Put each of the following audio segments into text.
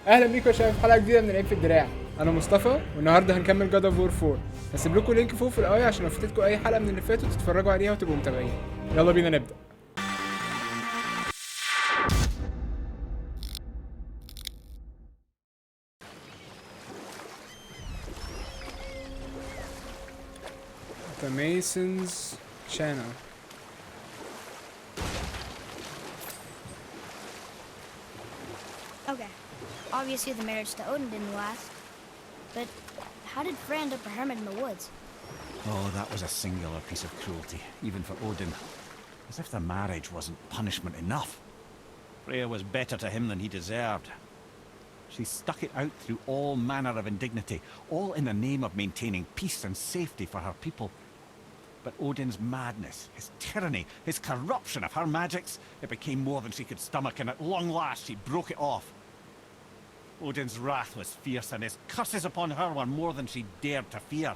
اهلا بيكم يا شباب في حلقه جديده من العيب في الدراع. انا مصطفى والنهارده هنكمل جاد اوف وور 4. هسيب لكم لينك فوق في الاي عشان لو فاتتكم اي حلقه من اللي فاتوا تتفرجوا عليها وتبقوا متابعين. يلا بينا نبدا. The Mason's Channel. Okay, obviously the marriage to Odin didn't last, but how did Frey end up a hermit in the woods? Oh, that was a singular piece of cruelty, even for Odin. As if the marriage wasn't punishment enough. Freya was better to him than he deserved. She stuck it out through all manner of indignity, all in the name of maintaining peace and safety for her people. But Odin's madness, his tyranny, his corruption of her magics, it became more than she could stomach, and at long last she broke it off. Odin's wrath was fierce, and his curses upon her were more than she dared to fear.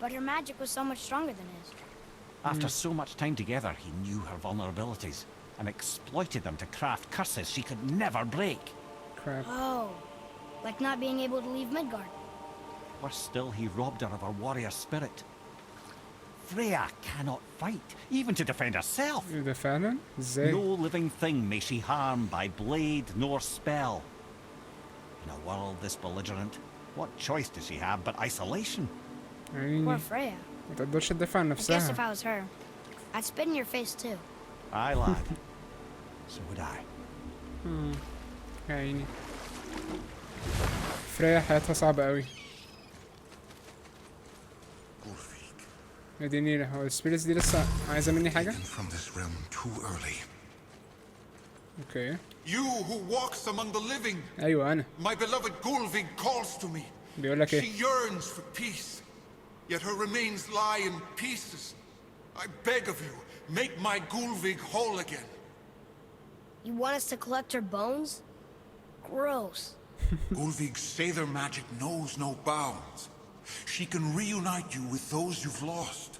But her magic was so much stronger than his. After so much time together, he knew her vulnerabilities and exploited them to craft curses she could never break. Crap. Oh, like not being able to leave Midgard. Worse still, he robbed her of her warrior spirit. Freya cannot fight, even to defend herself. ده فعلا ازاي؟ No living thing may she harm by blade nor spell. In a world this belligerent, what choice does she have but isolation? يعني Poor Freya. ما تقدرش تدافع عن I guess if نفسها. I was her, I'd spit in your face too. Aye, lad. So would I. يعني فريا حياتها صعبة قوي. اديني هو السبيريتس دي لسه عايزة مني حاجة؟ From this realm too early. اوكي. You who walks among the living, ايوه انا. my beloved Gulvig calls to me. بيقول لك She ايه؟ yearns for peace, yet her remains lie in pieces. I beg of you, make my Gulvig whole again. You want us to collect her bones? Gross. Gulvig's Sather magic knows no bounds. She can reunite you with those you've lost.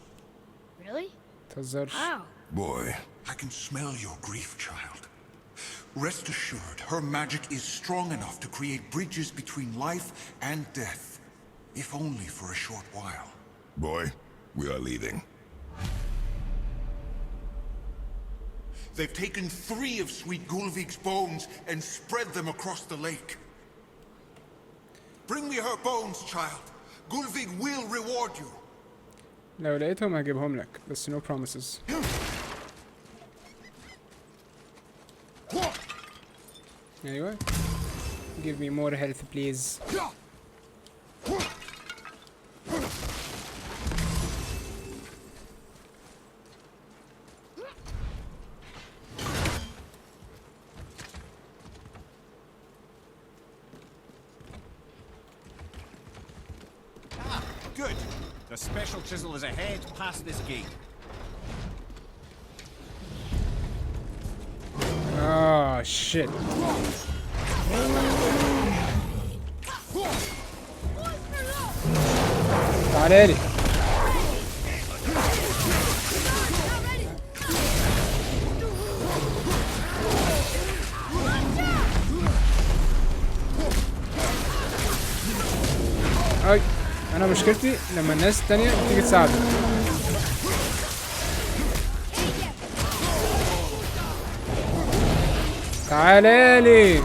Really? متهزرش. How? Boy, I can smell your grief, child. Rest assured, her magic is strong enough to create bridges between life and death, if only for a short while. Boy, we are leaving. They've taken 3 of Sweet Gulvig's bones and spread them across the lake. Bring me her bones, child. Gulvig will reward you. لو لقيتهم هجيبهم لك بس no promises. ايوه. Give me more health please. Good. The special chisel is ahead past this gate. Oh shit. تعالى لي. اي انا مشكلتي لما الناس التانية تيجي تساعدني. تعالى لي.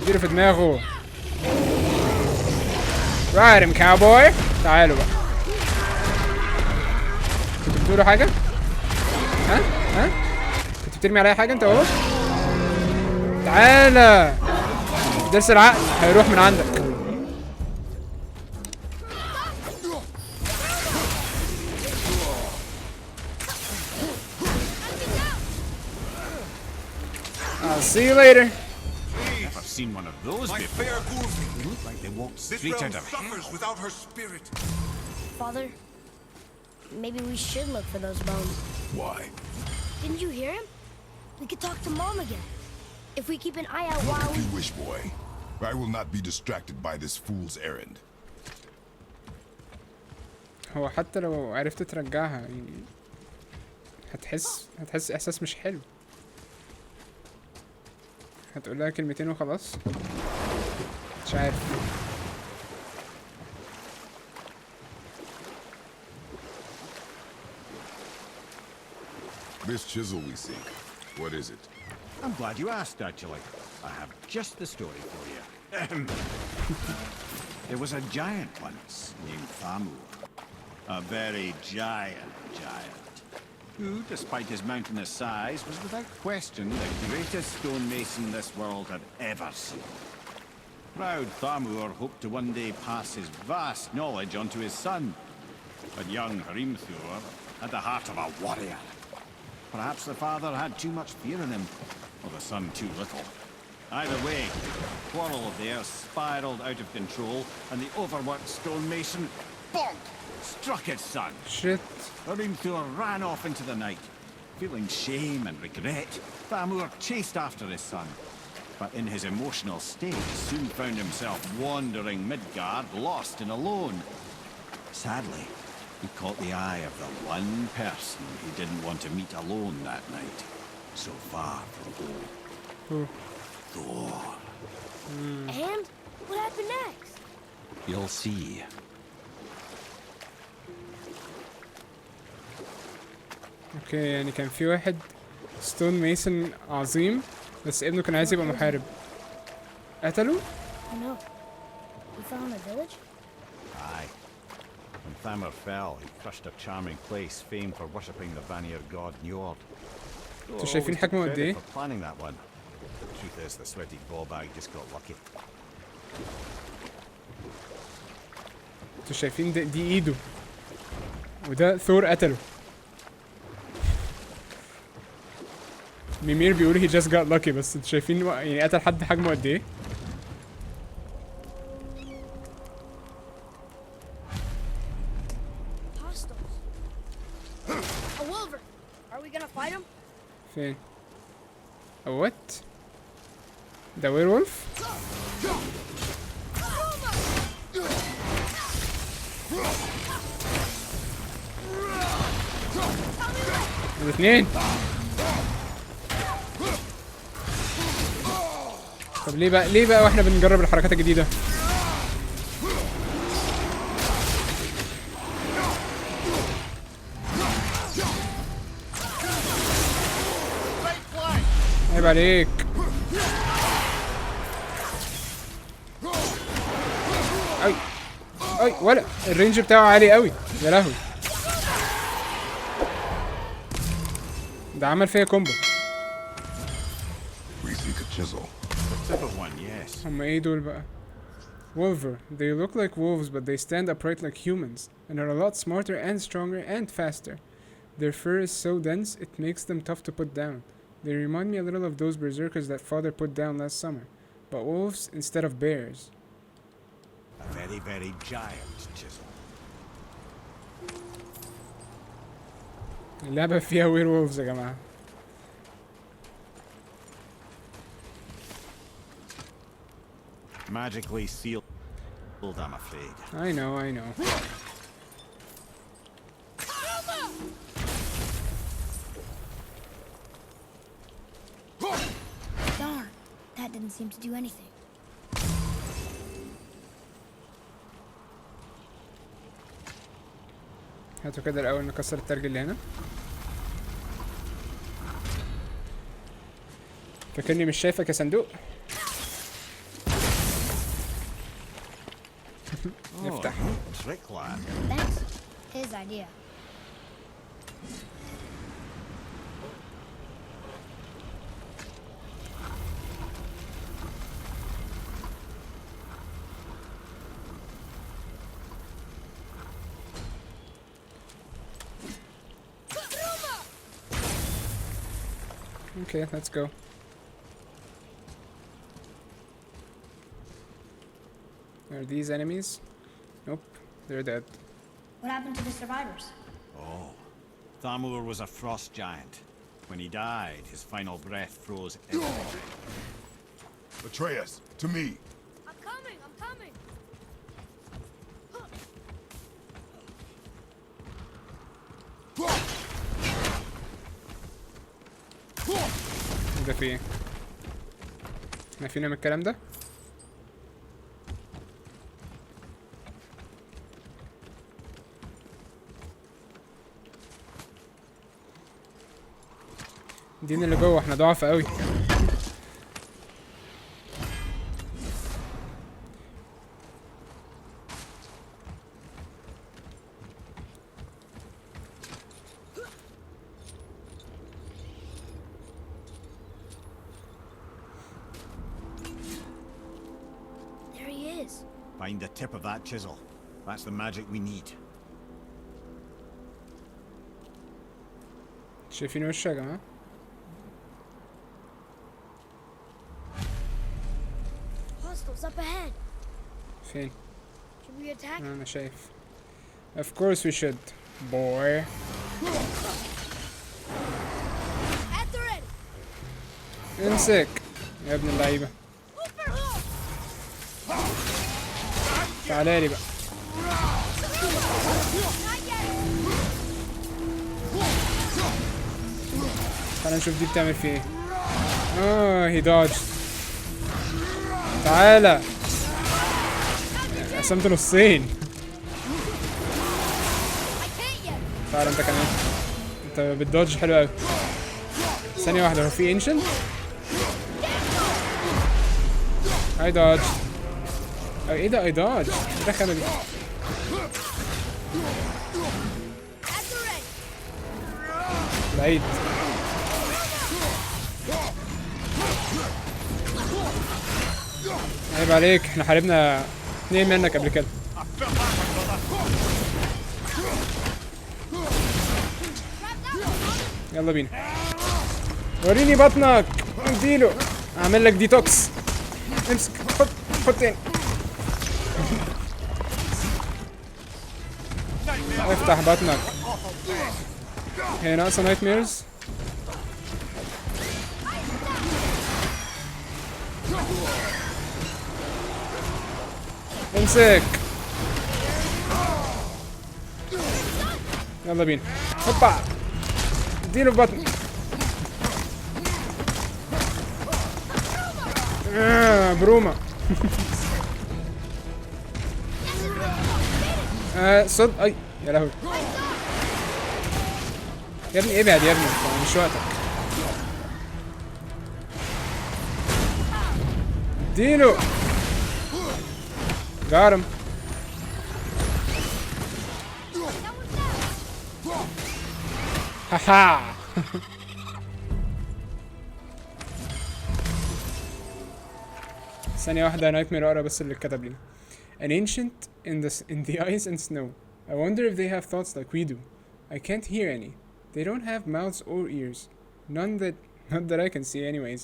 اديله في دماغه. رائم كاوبوي. تعالوا بقى. كنتوا بتقولوا حاجة؟ ها؟ كنت بترمي عليا حاجة انت اهو؟ تعالى. درس العقل هيروح من عندك. I'll see you later. Never seen one of those My before. fair Gulvig. They look like they walked This straight realm out of hell. suffers without her spirit. Father, maybe we should look for those bones. Why? Didn't you hear him? We could talk to Mom again. If we keep an eye out while If we... you wish, boy. I will not be distracted by this fool's errand. هو حتى لو عرفت ترجعها يعني هتحس احساس مش حلو. هتقول لها كلمتين وخلاص. مش عارف. This chisel we seek, what is it? I'm glad you asked, actually. I have just the story for you. There was a giant once named Thamur. A very giant, who, despite his mountainous size, was without question the greatest stonemason this world had ever seen. Proud Thamur hoped to one day pass his vast knowledge on to his son. But young Hrimthur had the heart of a warrior. Perhaps the father had too much fear in him, or the son too little. Either way, the quarrel of theirs spiraled out of control, and the overworked stonemason, bonk, struck his son. Shit. Hrimthur ran off into the night. Feeling shame and regret, Thamur chased after his son. But in his emotional state, soon found himself wandering Midgard, lost and alone. Sadly, he caught the eye of the one person he didn't want to meet alone that night. So far from home. Who? Thor. And what happened next? You'll see. اوكي يعني كان في واحد ستون ميسون عظيم بس ابنه كان عايز يبقى محارب. قتله؟ No. We found a village? Aye. When Thamur fell, he crushed a charming place famed for worshipping the Vanir god Njord. انتوا شايفين حجمه قد ايه؟ For planning that one. The truth is, the sweaty ballbag just got lucky. انتوا شايفين دي ايده وده ثور قتله. ميمير بيقول he just got lucky بس انتوا شايفين يعني قتل حد حجمه قد ايه؟ Hostiles. A wolver. Are we gonna fight him? فين؟ what؟ ده ويرولف؟ الاثنين. طب ليه بقى واحنا بنجرب الحركات الجديدة؟ عيب عليك. اي ولا الرينج بتاعه عالي قوي يا لهوي. ده عمل فيا كومبو. We seek a chisel. The tip of one, yes. هما ايه دول بقى؟ Wolver. They look like wolves but they stand upright like humans and are a lot smarter and stronger and faster. Their fur is so dense it makes them tough to put down. They remind me a little of those berserkers that father put down last summer, but wolves instead of bears. A very, very giant chisel. اللعبة فيها werewolves يا جماعة. Magically sealed, I'm afraid. I know. Darn. That didn't seem to do anything. هاتوا كده الأول نكسر التلج اللي هنا. فاكرني مش شايفك يا صندوق. نفتح. Trick lad. Thanks. His idea. Okay, let's go. Are these enemies? Nope, they're dead. What happened to the survivors? Oh, Thamur was a frost giant. When he died, his final breath froze everything. Atreus, to me. I'm coming. ده في ايه؟ احنا فينا من الكلام ده. اديني اللي جوه، احنا ضعف قوي. There he is. Find the tip of that chisel. That's the magic we need. شايفين وشه يا جماعه؟ Hostiles up ahead. فين؟ Should we attack? انا شايف. Of course we should, boy. At the ready. امسك يا ابن اللعيبه. تعالى لي بقى. تعالى نشوف دي بتعمل فيه ايه. هي دوج. تعالى. قسمت نصين. تعالى انت كمان. انت بتدوج حلو قوي. ثانية واحدة، هو في انشنت؟ اي دوج. ايه ده اي دوج؟ ايه الرخامة دي؟ بعيد. عيب عليك، احنا حاربنا 2 منك قبل كده. يلا بينا. وريني بطنك. اديله. اعمل لك ديتوكس. امسك. خد تاني. افتح بطنك. هي ناقصة نايت ميرز. امسك. يلا بينا. هوبا. اديله في بطنه. بروما. صد. اي يا لهوي. يا ابني ابعد يا ابني، مش وقتك. اديله. got him. haha. ثانية واحدة، نايت مير اقرا بس اللي اتكتب لنا. An ancient in the ice and snow. I wonder if they have thoughts like we do. I can't hear any. They don't have mouths or ears. Not that I can see anyways.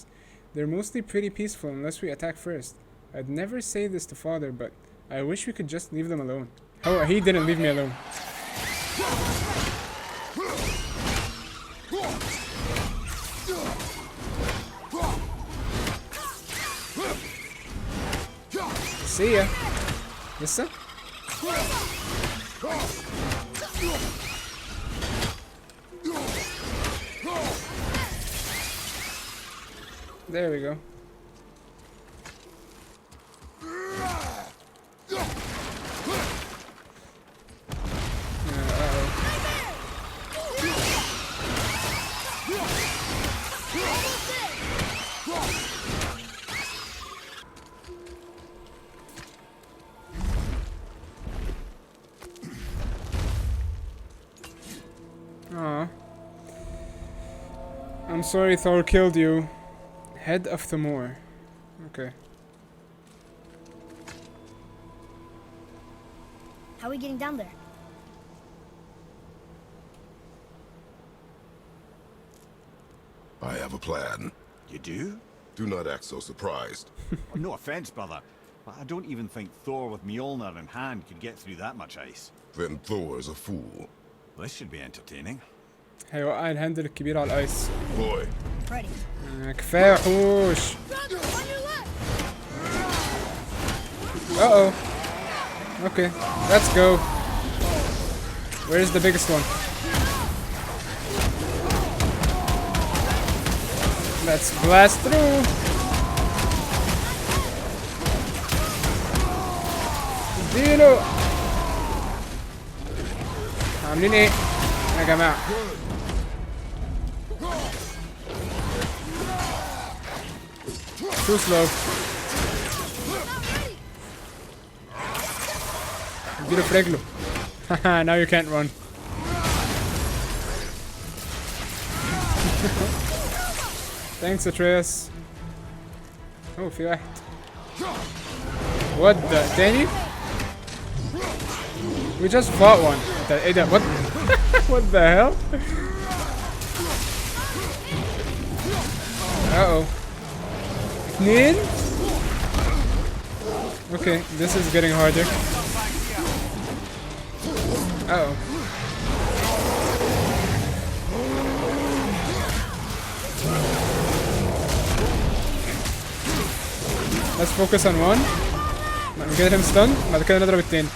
They're mostly pretty peaceful unless we attack first. I'd never say this to father, but I wish we could just leave them alone. Oh, he didn't leave me alone. See ya. لسه؟ There we go. I'm sorry Thor killed you. Head of the Moor. Okay. How are we getting down there? I have a plan. You do? Do not act so surprised. No offense, brother, but I don't even think Thor with Mjolnir in hand could get through that much ice. Then Thor is a fool. This should be entertaining. هيوقع الهاندل الكبير على الايس. Boy. Ready. كفاية وحوش. Uh-oh. Okay, let's go. Where's the biggest one? Let's blast through. اديله. عاملين ايه يا جماعة؟ Too slow. اديله في رجله. Now you can't run. Thanks Atreus. Oh في واحد. What the تاني؟ We just fought one. ايه ده؟ What? What the hell? Uh-oh. اتنين. Okay, this is getting harder. Uh-oh. Let's focus on one. Get him stunned. بعد كده نضرب التاني.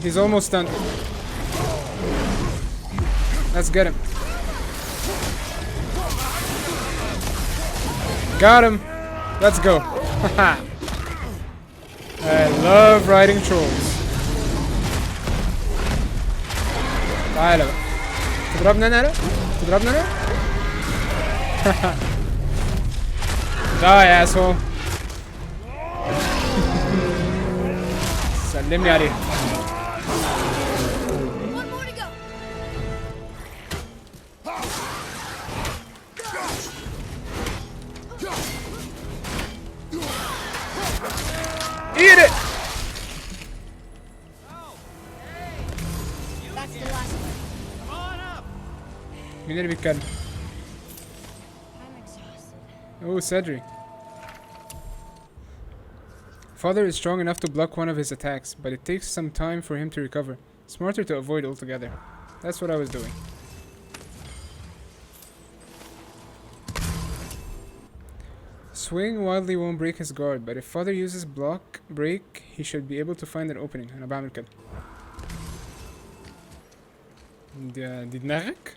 He's almost stunned. Let's get him. Got him. Let's go. I love riding trolls. تعالى بقى. تضربنا انا؟ تضربنا انا؟ Die asshole. سلم لي عليه. One more to go. Eat it. That's the last one. مين اللي بيتكلم؟ I'm exhausted. Oh, Cedric. Father is strong enough to block one of his attacks, but it takes some time for him to recover. Smarter to avoid altogether. That's what I was doing. Swing wildly won't break his guard, but if father uses block break, he should be able to find an opening. أنا بعمل كده. دي دماغك؟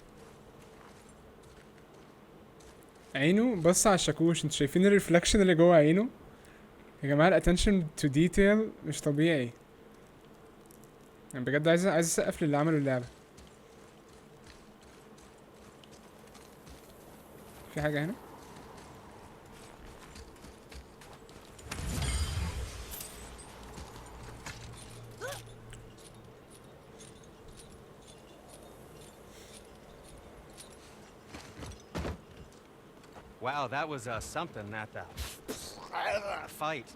عينه بص على الشاكوش. انتوا شايفين الريفلكشن اللي جوه عينه؟ يا جماعة الاتنشن تو ديتيل مش طبيعي. يعني بجد عايز اسقف للي عملوا اللعبة. في حاجة هنا؟ Wow, that was something at the fight.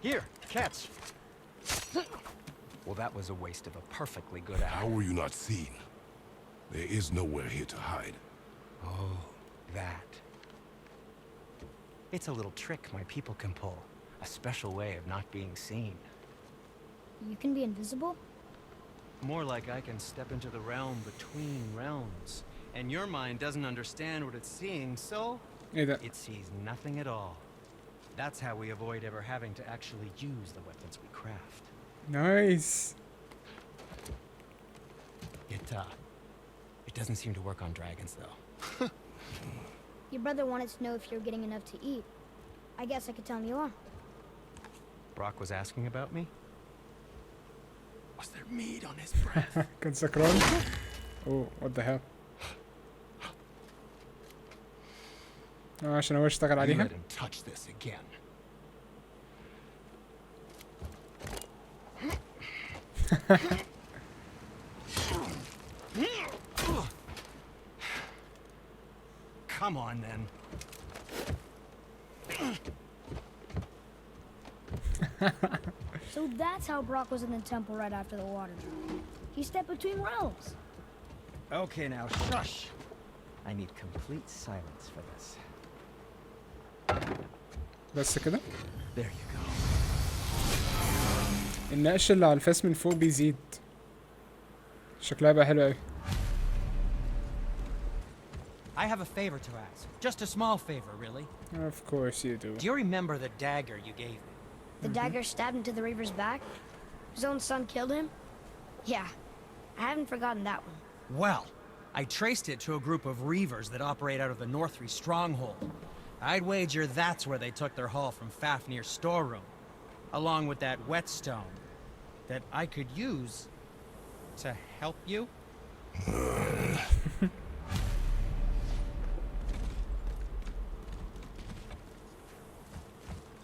Here, catch. Well, that was a waste of a perfectly good How hour. were you not seen? There is nowhere here to hide. Oh, that. It's a little trick my people can pull. A special way of not being seen. You can be invisible? More like I can step into the realm between realms. And your mind doesn't understand what it's seeing, so ايه ده؟ it sees nothing at all. That's how we avoid ever having to actually use the weapons we craft. Nice. It doesn't seem to work on dragons, though. Your brother wanted to know if you're getting enough to eat. I guess I could tell him you are. Brock was asking about me? Was there meat on his breath? كان سكران. Oh, what the hell? عشان هو اشتغل You عليها. let him touch this again. Come on, then. So that's how Brock was in the temple right after the water drain. He stepped between realms. Okay, now shush. I need complete silence for this. بس كده. There you go. النقش اللي على الفاس من فوق بيزيد. شكلها بقى حلو قوي. I have a favor to ask. Just a small favor, really. Of course you do. Do you remember the dagger you gave me? The dagger stabbed into the Reaver's back? His own son killed him? Yeah, I haven't forgotten that one. Well, I traced it to a group of Reavers that operate out of the Northree stronghold. I'd wager that's where they took their haul from Fafnir's storeroom, along with that whetstone that I could use to help you.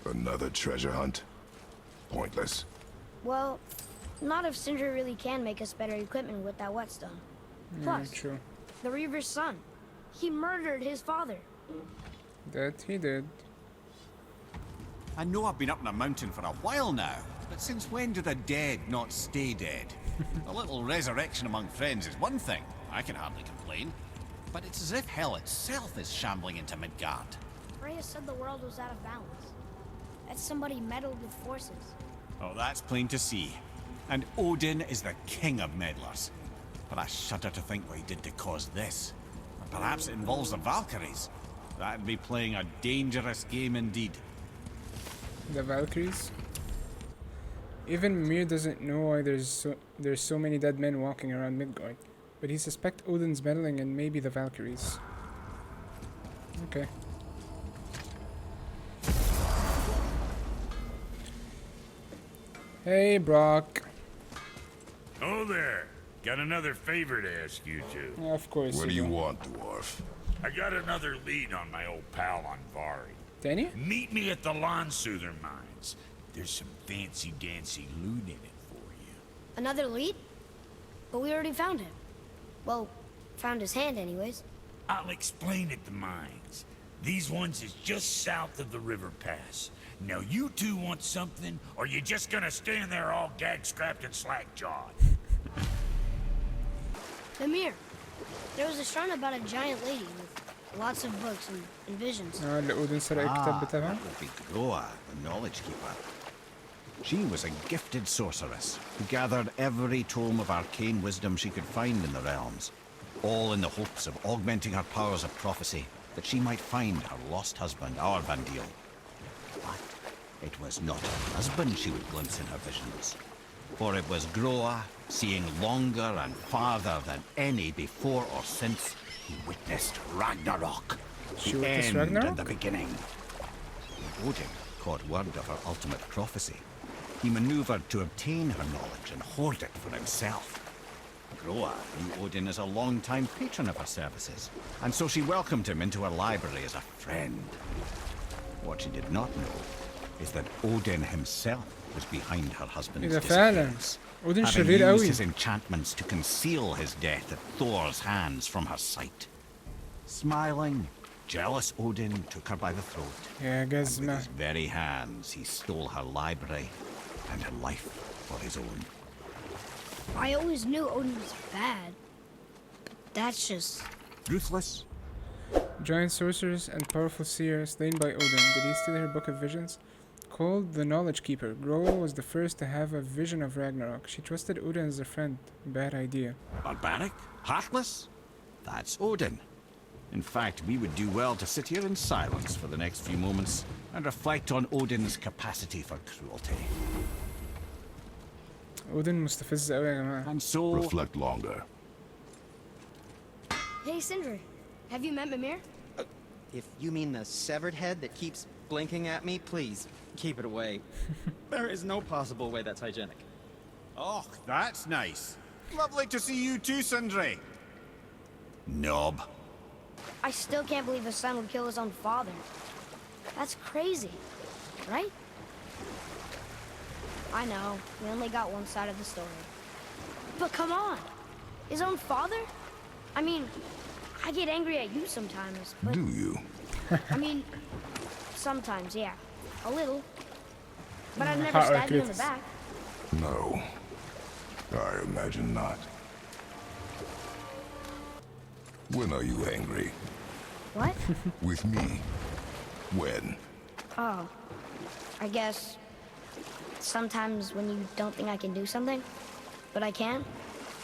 Another treasure hunt? Pointless. Well, not if Sindri really can make us better equipment with that whetstone. Plus, True. the Reaver's son. He murdered his father. That he did. I know I've been up in a mountain for a while now, but since when do the dead not stay dead? A little resurrection among friends is one thing. I can hardly complain. But it's as if hell itself is shambling into Midgard. Freya said the world was out of balance. That somebody meddled with forces. Oh, that's plain to see. And Odin is the king of meddlers. But I shudder to think what he did to cause this. And perhaps it involves the Valkyries. That'd be playing a dangerous game indeed. The Valkyries. Even Mimir doesn't know why there's so many dead men walking around Midgard, but he suspects Odin's meddling and maybe the Valkyries. Okay. Hey, Brock. Oh there. Got another favor to ask you two. Of course. What do you want, dwarf? I got another lead on my old pal on Vari. Danny? Meet me at the Lawn Soother Mines. There's some fancy-dancy loot in it for you. Another lead? But we already found him. Well, found his hand anyways. I'll explain at the mines. These ones is just south of the river pass. Now you two want something, or you just gonna stand there all gag-scrapped and slack-jawed? Mimir, there was a shrine about a giant lady with lots of books and visions. اللي أودن سرق الكتاب بتاعها. That would be Groa, the knowledge keeper. She was a gifted sorceress who gathered every tome of arcane wisdom she could find in the realms, all in the hopes of augmenting her powers of prophecy, that she might find her lost husband, Arvandil. But it was not her husband she would glimpse in her visions, for it was Groa, seeing longer and farther than any before or since, who witnessed Ragnarok. She The witnessed end Ragnarok? and the beginning. When Odin caught word of her ultimate prophecy, he maneuvered to obtain her knowledge and hoard it for himself. Groa knew Odin as a long-time patron of her services, and so she welcomed him into her library as a friend. What she did not know is that Odin himself was behind her husband's إذا فعلا disappearance, أودن having شرير used قوي. his enchantments to conceal his death at Thor's hands from her sight. Smiling, jealous Odin took her by the throat. يا And with جزمة. his very hands, he stole her library and her life for his own. I always knew Odin was bad. But that's just... Ruthless? Giant sorceress and powerful seer slain by Odin. Did he steal her book of visions? Called the Knowledge Keeper, Groa was the first to have a vision of Ragnarok. She trusted Odin as a friend. Bad idea. Barbaric? Heartless? That's Odin. In fact, we would do well to sit here in silence for the next few moments and reflect on Odin's capacity for cruelty. Odin مستفز قوي يا جماعة. And so... Reflect longer. Hey, Sindri, have you met Mimir? If you mean the severed head that keeps blinking at me, please, keep it away. There is no possible way that's hygienic. Oh, that's nice. Lovely to see you too, Sindri. Knob. I still can't believe his son would kill his own father. That's crazy, right? I know, we only got one side of the story. But come on! His own father? I mean, I get angry at you sometimes, but... Do you? I mean, sometimes, yeah. A little. But I've never Hot stabbed you in the regrets. back. No. I imagine not. When are you angry? What? With me? When? Oh, I guess sometimes when you don't think I can do something, but I can.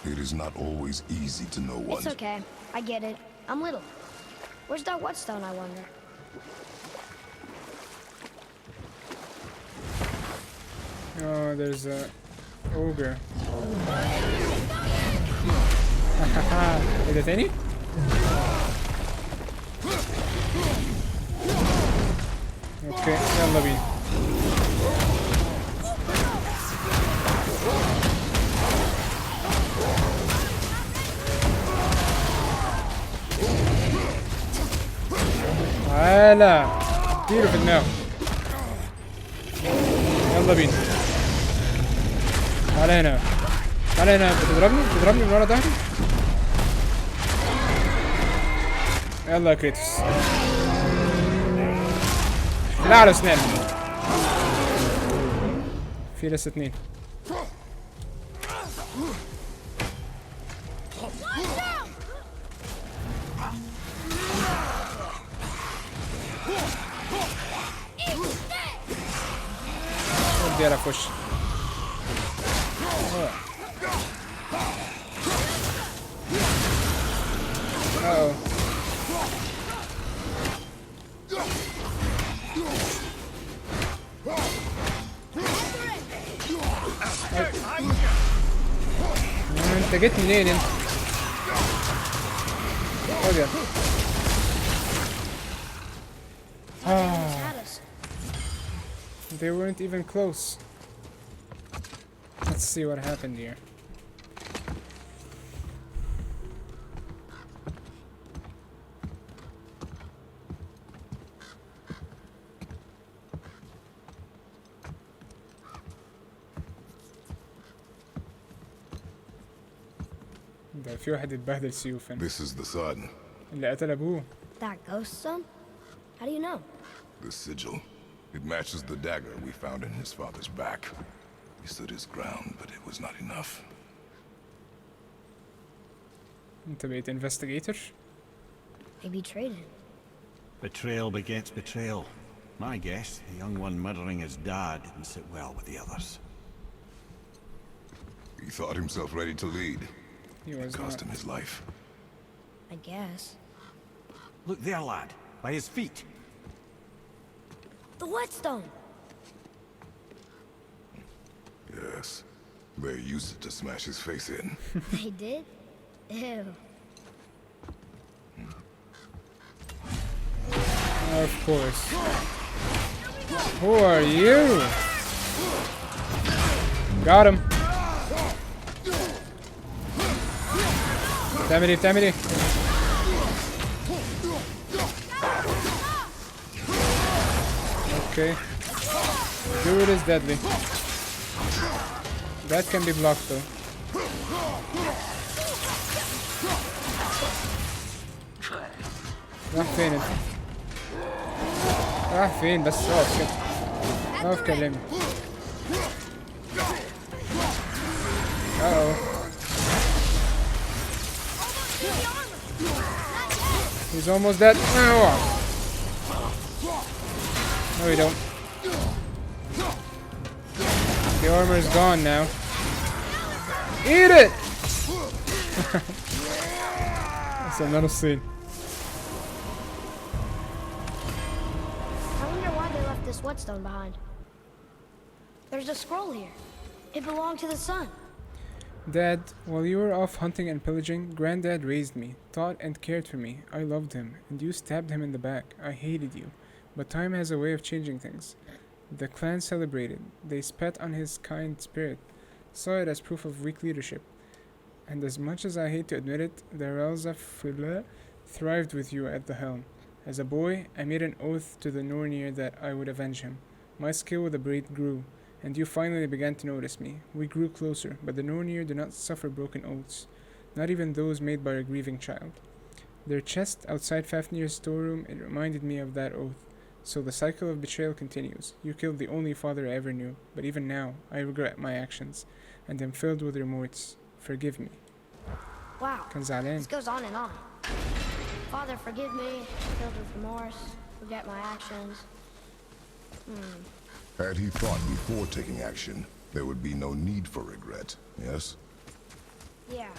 It is not always easy to know It's one. okay. I get it. I'm little. Where's that whetstone, I wonder? Oh, there's a ogre. ايه ده تاني؟ اوكي يلا بينا. تعالى اديله في دماغه. يلا بينا. تعالى هنا. تعالى هنا. بتضربني من ورا ظهري. يلا يا كريتوس. لا على اسنان. في لسه 2. ودي على وشي. اوه. انت جيت منين انت؟ خد They weren't even close. Let's see what happened here. ده في واحد اتبهدل سيوف هنا. This is the son. اللي قتل ابوه. That ghost son? How do you know? The sigil. It matches the dagger we found in his father's back. He stood his ground, but it was not enough. انت بقيت investigator? They betrayed him. Betrayal begets betrayal. My guess, the young one murdering his dad didn't sit well with the others. He thought himself ready to lead. He was It cost not. him his life. I guess. Look there, lad, by his feet. The whetstone! Yes. They used it to smash his face in. They did? Ew. Of course. Who are you? Got him. بتعمل ايه؟ Okay. Dude is deadly. That can be blocked though. راح فين انت؟ راح فين بس؟ اقف كده. اقف كلمني. He's almost dead. No, we don't. The armor is gone now. Eat it! That's another scene. I wonder why they left this whetstone behind. There's a scroll here. It belonged to the sun. Dad, while you were off hunting and pillaging, Granddad raised me, taught and cared for me. I loved him, and you stabbed him in the back. I hated you. But time has a way of changing things. The clan celebrated. They spat on his kind spirit, saw it as proof of weak leadership. And as much as I hate to admit it, the Ralza thrived with you at the helm. As a boy, I made an oath to the Nornir that I would avenge him. My skill with the blade grew, and you finally began to notice me. We grew closer, but the Nornir do not suffer broken oaths, not even those made by a grieving child. Their chest outside Fafnir's storeroom, it reminded me of that oath. So the cycle of betrayal continues. You killed the only father I ever knew, but even now, I regret my actions, and am filled with remorse. Forgive me. Wow. كان زعلان. This goes on and on. Father, forgive me. Filled with remorse. Forget my actions. Had he thought before taking action, there would be no need for regret, yes? Yeah.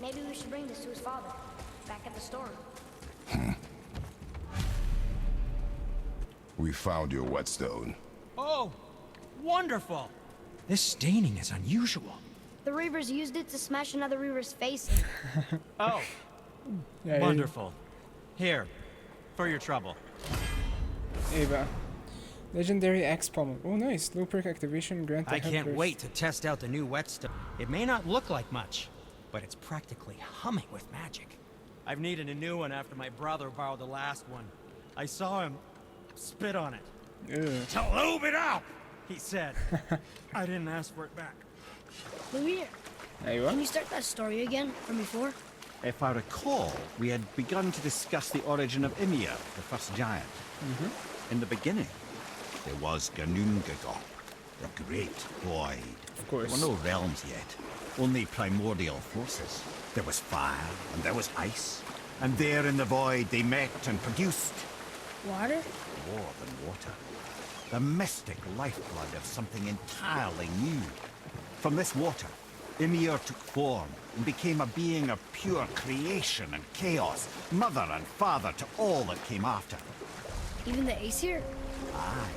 Maybe we should bring this to his father. Back at the storeroom. We found your whetstone. Oh, wonderful! This staining is unusual. The Reavers used it to smash another Reaver's face in. Oh, Yeah, wonderful. Here, for your trouble. ايه بقى؟ Legendary axe pommel. Oh nice, low perk activation grant. I can't wait to test out the new whetstone. It may not look like much, but it's practically humming with magic. I've needed a new one after my brother borrowed the last one. I saw him spit on it. To lube it up! He said. I didn't ask for it back. Lumiere, أيوة. can you start that story again from before? If I recall, we had begun to discuss the origin of Ymir, the first giant. In the beginning, there was Ganungagot, the great void. Of course. There were no realms yet, only primordial forces. There was fire, and there was ice. And there in the void they met and produced Water? more than water. The mystic lifeblood of something entirely new. From this water, Ymir took form and became a being of pure creation and chaos, mother and father to all that came after. Even the Aesir? Aye.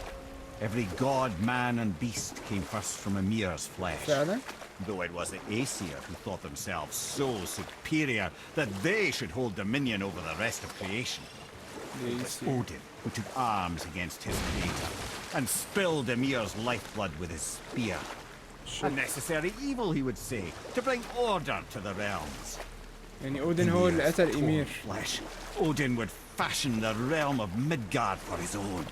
Every god, man, and beast came first from Ymir's flesh. فعلا. Though it was the Aesir who thought themselves so superior that they should hold dominion over the rest of creation. It was Odin who took arms against his creator and spilled Ymir's lifeblood with his spear. A necessary evil, he would say, to bring order to the realms. يعني أودن هو اللي قتل إيمير. Flesh. Odin would fashion the realm of Midgard for his own.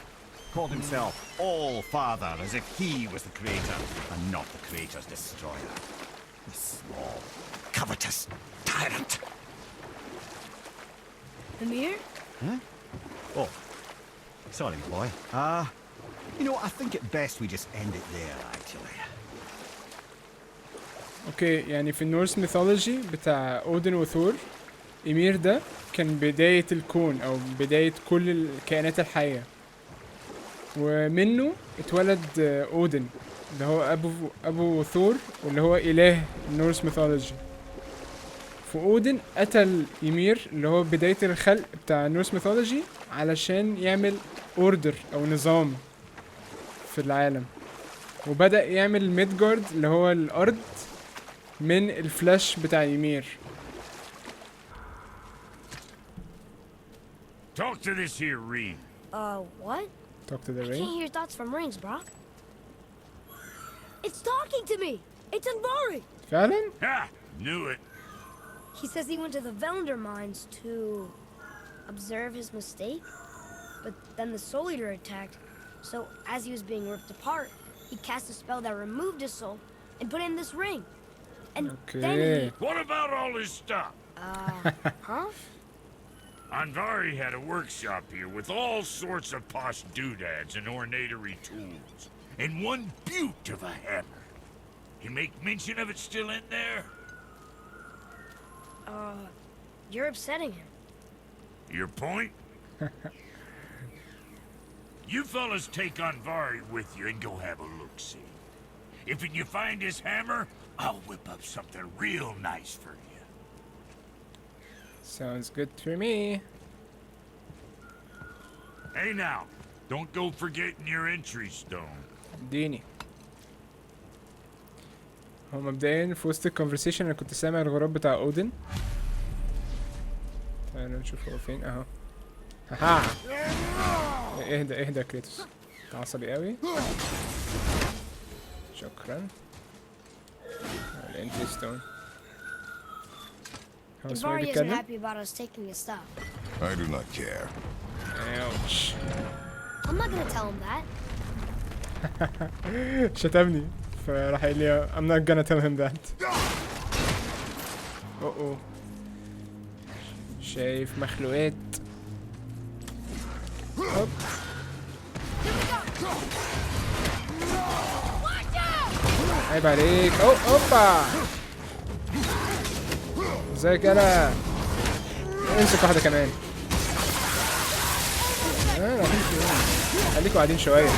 Called himself All-Father as if he was the creator and not the creator's destroyer. The small, covetous tyrant. Lumiere? Huh? Oh, sorry, boy. You know, I think it best we just end it there, actually. اوكي يعني في النورس ميثولوجي بتاع اودن وثور، إيمير ده كان بداية الكون او بداية كل الكائنات الحية، ومنه اتولد اودن اللي هو ابو ثور واللي هو اله النورس ميثولوجي. فاودن قتل إيمير اللي هو بداية الخلق بتاع النورس ميثولوجي علشان يعمل اوردر او نظام في العالم، وبدأ يعمل ميدجارد اللي هو الارض من الفلاش بتاع يمير. Talk to this here ring. What? Talk to the I ring. can't hear thoughts from rings, Brock. It's talking to me! It's Anvari! فعلا؟ Ha! Knew it. He says he went to the Velnder mines to observe his mistake, but then the Soul Eater attacked, so as he was being ripped apart, he cast a spell that removed his soul and put in this ring. And then Okay. What about all his stuff? huh? Anvari had a workshop here with all sorts of posh doodads and ornatery tools. And one beaut of a hammer. You make mention of it still in there? You're upsetting him. Your point? You fellas take Anvari with you and go have a look-see. If you find his hammer, I'll whip up something real nice for you. Sounds good for me. Hey now, don't go forgetting your entry stone. اديني. هو مبدئيا في وسط الكونفرسيشن انا كنت سامع الغراب بتاع اودن. تعالوا نشوف هو فين اهو. هاها. اهدى اهدى كريتوس. انت عصبي قوي. شكرا. الانتري ستون. هو اسمه ايه Anvari isn't بيتكلم؟ happy about us taking his stuff. I do not care. اوتش. I'm not gonna tell him that. شتمني فراح قال لي I'm not gonna tell him that. اوه شايف مخلوقات. هوب. عيب عليك. اوبا ازيك يالا. امسك واحدة كمان. خليكوا قاعدين شوية.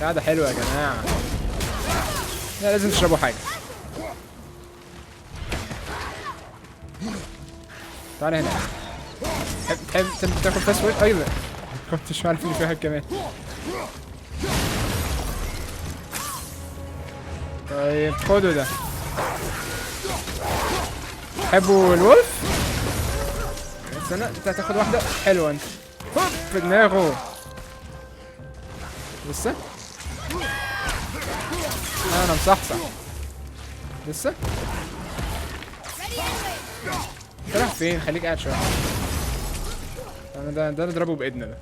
قاعدة حلوة يا جماعة. لا لازم تشربوا حاجة. تعال هنا. تحب تاخد باسورد؟ ايوه. كنتش عارف ان في حاجة كمان. طيب خدوا ده. تحبوا الولف؟ استنى انت هتاخد واحدة حلوة انت. هوب في دماغه. لسه انا مصحصح لسه. انت رايح فين؟ خليك قاعد شويه. انا ده نضربه بايدنا ده.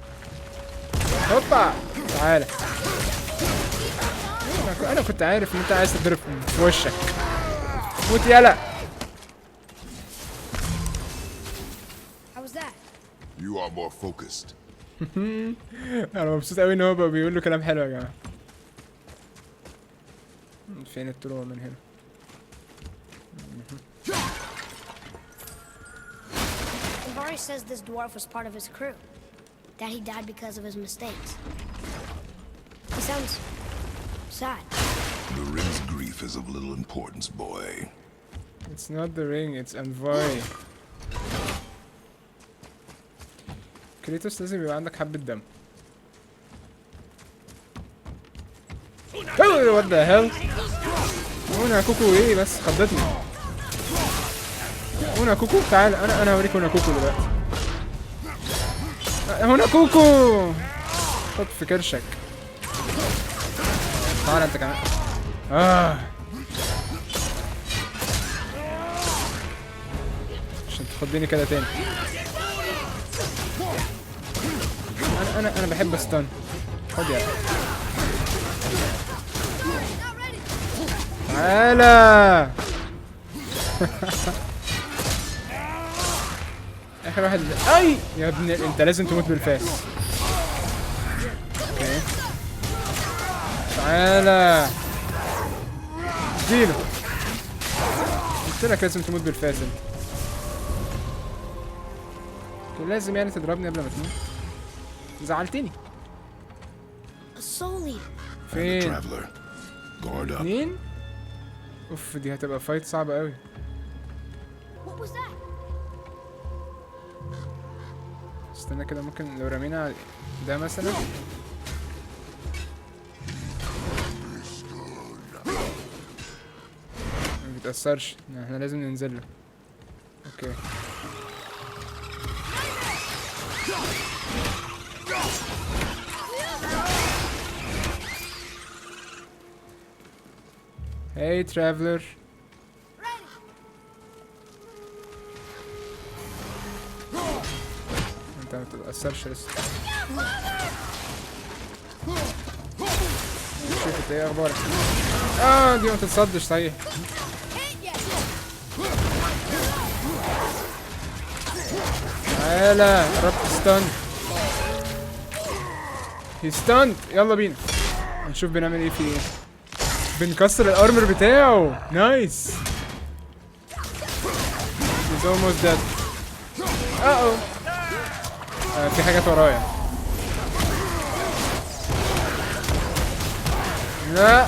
هوبا تعالى. انا كنت عارف ان انت عايز تضرب في وشك. موت يلا. You are more focused. انا مبسوط قوي ان هو بقى بيقول له كلام حلو يا جماعه. فين الطلوع من هنا؟ Amvari says this dwarf was part of his crew. That he died because of his mistakes. He sounds sad. The ring's grief is of little importance, boy. It's not the ring, it's Amvari. كريتوس لازم يبقى عندك حبة دم. What the hell؟ هنا كوكو ايه بس خضتني. هنا كوكو تعال انا هوريك هنا كوكو دلوقتي. هنا كوكو خد في كرشك. تعال انت كمان. عشان تخضيني كده تاني. انا بحب استن. خد يا تعالى. اخر واحد. اي يا ابني انت لازم تموت بالفاس. اوكي تعالى اديله. قلت لك لازم تموت بالفاس انت. لازم يعني تضربني قبل ما تموت. زعلتني. فين؟ اتنين؟ اوف دي هتبقى فايت صعبة قوي. استنى كده ممكن لو رمينا ده مثلا. ما بيتأثرش. احنا لازم ننزل له. اوكي Hey traveler. انت ما تتأثرش لسه. شوف انت ايه اخبارك. دي ما تتصدش صحيح. تعالى قربت ستان. هي ستاند. يلا بينا نشوف بنعمل ايه فيه. بنكسر الارمر بتاعه. نايس. He's almost dead. في حاجات ورايا. لا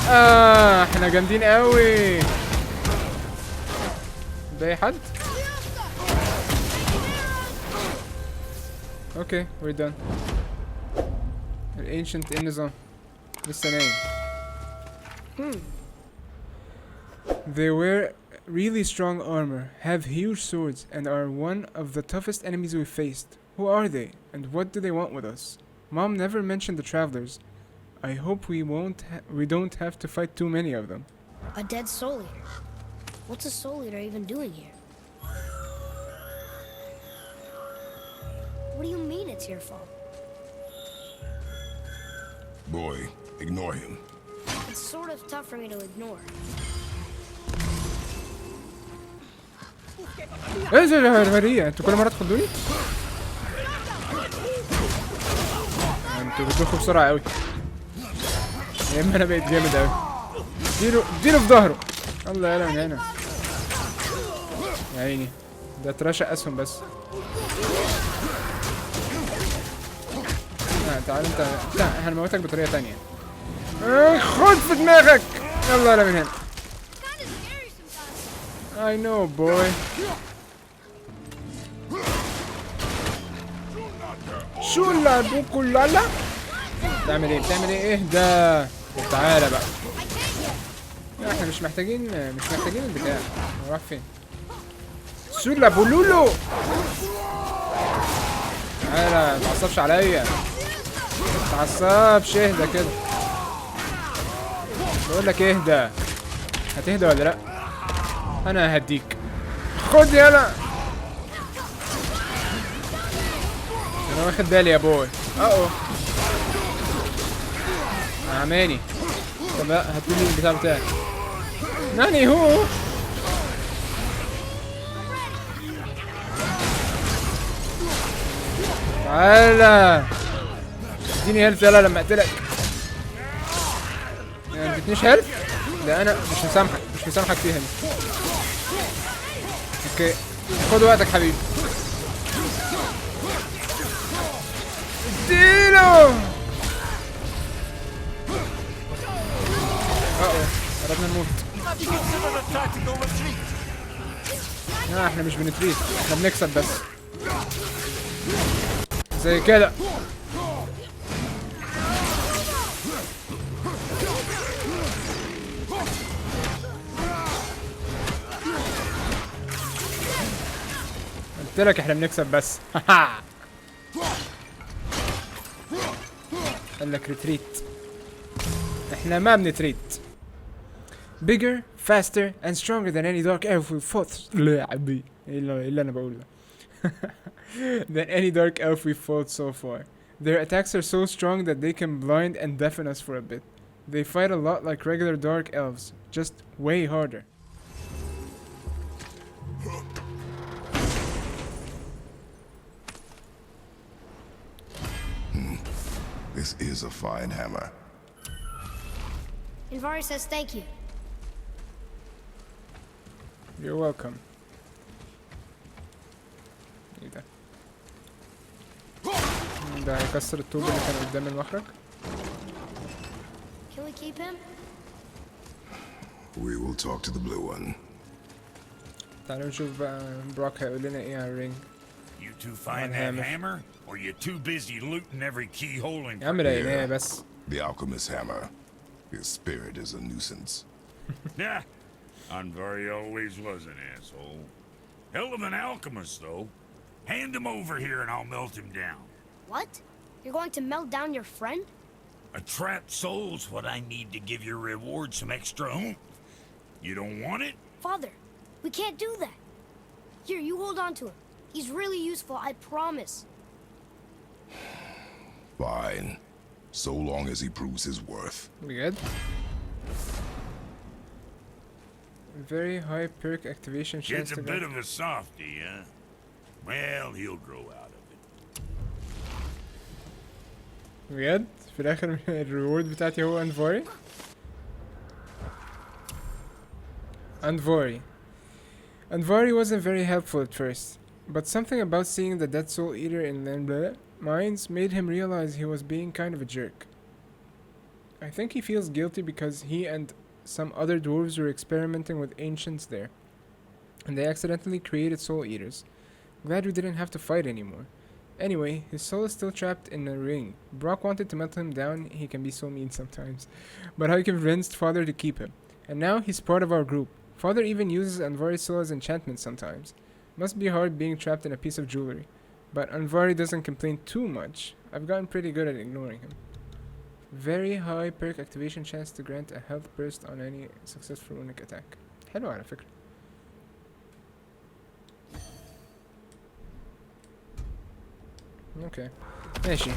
احنا جامدين قوي. ده اي حد؟ اوكي we're done. الانشنت ايه النظام؟ لسه نايم. They wear really strong armor, have huge swords, and are one of the toughest enemies we faced. Who are they, and what do they want with us? Mom never mentioned the travelers. I hope we don't have to fight too many of them. A dead soul eater. What's a soul eater even doing here? What do you mean it's your fault? Boy, ignore him. It's sort of tough for me to ignore. ايه ده الهرية؟ انتوا كل مرة تخدوني؟ انتوا بتدخلوا بسرعة قوي. يا اما انا بقيت جامد قوي. اديله في ظهره. الله يلا من هنا. يا عيني ده اترشق اسهم بس. تعال انت. لا هنموتك بطريقة تانية. خد في دماغك. يلا يلا من هنا. I know boy. شو اللعبو كلها؟ بتعمل ايه؟ ايه ده؟ تعالى بقى. لا احنا مش محتاجين البتاع. راح فين؟ شو اللعبو لولو؟ تعالى متعصبش عليا. متعصبش اهدى كده. بقول لك اهدى. هتهدى ولا لا؟ انا هديك. خد يلا. انا واخد بالي يا بوي. عماني. طب لا هاتولي البتاع بتاعي. ناني هو. تعالى اديني هيلث يلا لما اقتلك. ما اديتنيش هيلث؟ لا انا مش مسامحك فيها دي. اوكي خد وقتك حبيبي. اديله. قربنا نموت. لا احنا مش بنتريت، احنا بنكسب بس زي كده. قلت لك احنا بنكسب بس. قال لك ريتريت، احنا ما بنتريت. bigger, faster and stronger than any dark elf we fought. لا يا عبي ايه اللي انا بقوله ده. than any dark elf we fought so far. Their attacks are so strong that they can blind and deafen us for a bit. They fight a lot like regular dark elves, just way harder. This is a fine hammer. Invari says thank you. You're welcome. ايه ده؟ ده هيكسر الطوب اللي كان قدام المخرج. Can we keep him? We will talk to the blue one. تعالوا نشوف بقى بروك هيقول لنا ايه على الرينج. You two find that hammer, or you too busy looting every keyhole in? يا عم لقيناه بس. The alchemist's hammer. His spirit is a nuisance. Nah, Anvari always was an asshole. Hell of an alchemist, though. Hand him over here and I'll melt him down. What? You're going to melt down your friend? A trapped soul's what I need to give your reward some extra oomph. You don't want it? Father, we can't do that. Here, you hold on to him. He's really useful, I promise. Fine. So long as he proves his worth. We good? Very high perk activation chance. Kid's a bit of a softie, huh? Well, he'll grow out of it. بجد؟ في الآخر الريورد بتاعتي هو انفوري؟ Anvari wasn't very helpful at first, but something about seeing the dead soul eater in Land mines made him realize he was being kind of a jerk. I think he feels guilty because he and some other dwarves were experimenting with ancients there, and they accidentally created soul eaters. Glad we didn't have to fight anymore. Anyway, his soul is still trapped in a ring. Brock wanted to melt him down, he can be so mean sometimes, but I convinced Father to keep him, and now he's part of our group. Father even uses Anvari's soul as enchantment sometimes. Must be hard being trapped in a piece of jewelry, but Anvari doesn't complain too much. I've gotten pretty good at ignoring him. Very high perk activation chance to grant a health burst on any successful runic attack. حلو على فكرة. اوكي ماشي.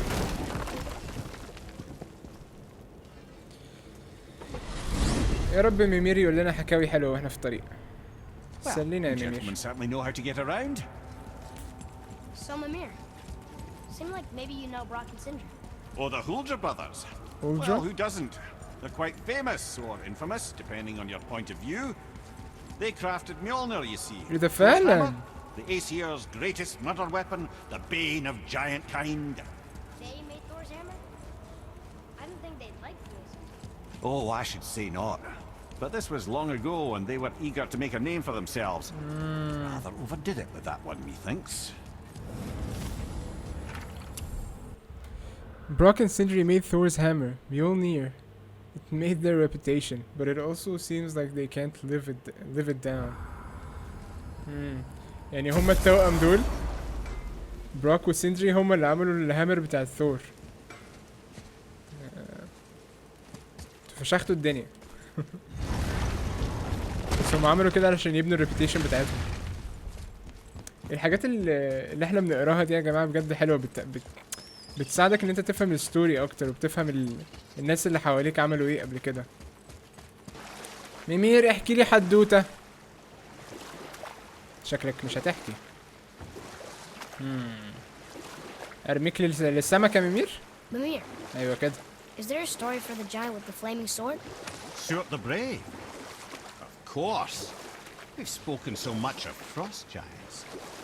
يا رب ميميري يقول لنا حكاوي حلوة واحنا في الطريق. سلينا يا ميمير. Gentlemen certainly know how to get around. So Mimir, seemed like maybe you know Brock and Sindri. Oh, the Huldra brothers. Huldra? Well, who doesn't? They're quite famous, or infamous, depending on your point of view. They crafted Mjolnir, you see. You're the fan. The Aesir's greatest murder weapon, the bane of giant kind. They made Thor's hammer? I didn't think they'd like this. Oh, I should say not. But this was long ago, and they were eager to make a name for themselves. Rather overdid it with that one, methinks. Brock and Sindri made Thor's hammer, Mjolnir. It made their reputation, but it also seems like they can't live it down. يعني هما التوأم دول بروك وسيندري هما اللي عملوا الهامر بتاع ثور. فشختوا الدنيا. بس هم عملوا كده علشان يبنوا الريبيتيشن بتاعتهم. الحاجات اللي احنا بنقراها دي يا جماعه بجد حلوه، بتساعدك ان انت تفهم الستوري اكتر، وبتفهم الناس اللي حواليك عملوا ايه قبل كده. ميمير احكي لي حدوته. شكلك مش هتحكي. ارميك للسمك يا ميمير. Mimir, ايوه كده. is there a story for the giant with the flaming sword? Stuart the Brave? Of course. We've spoken so much of frost giants.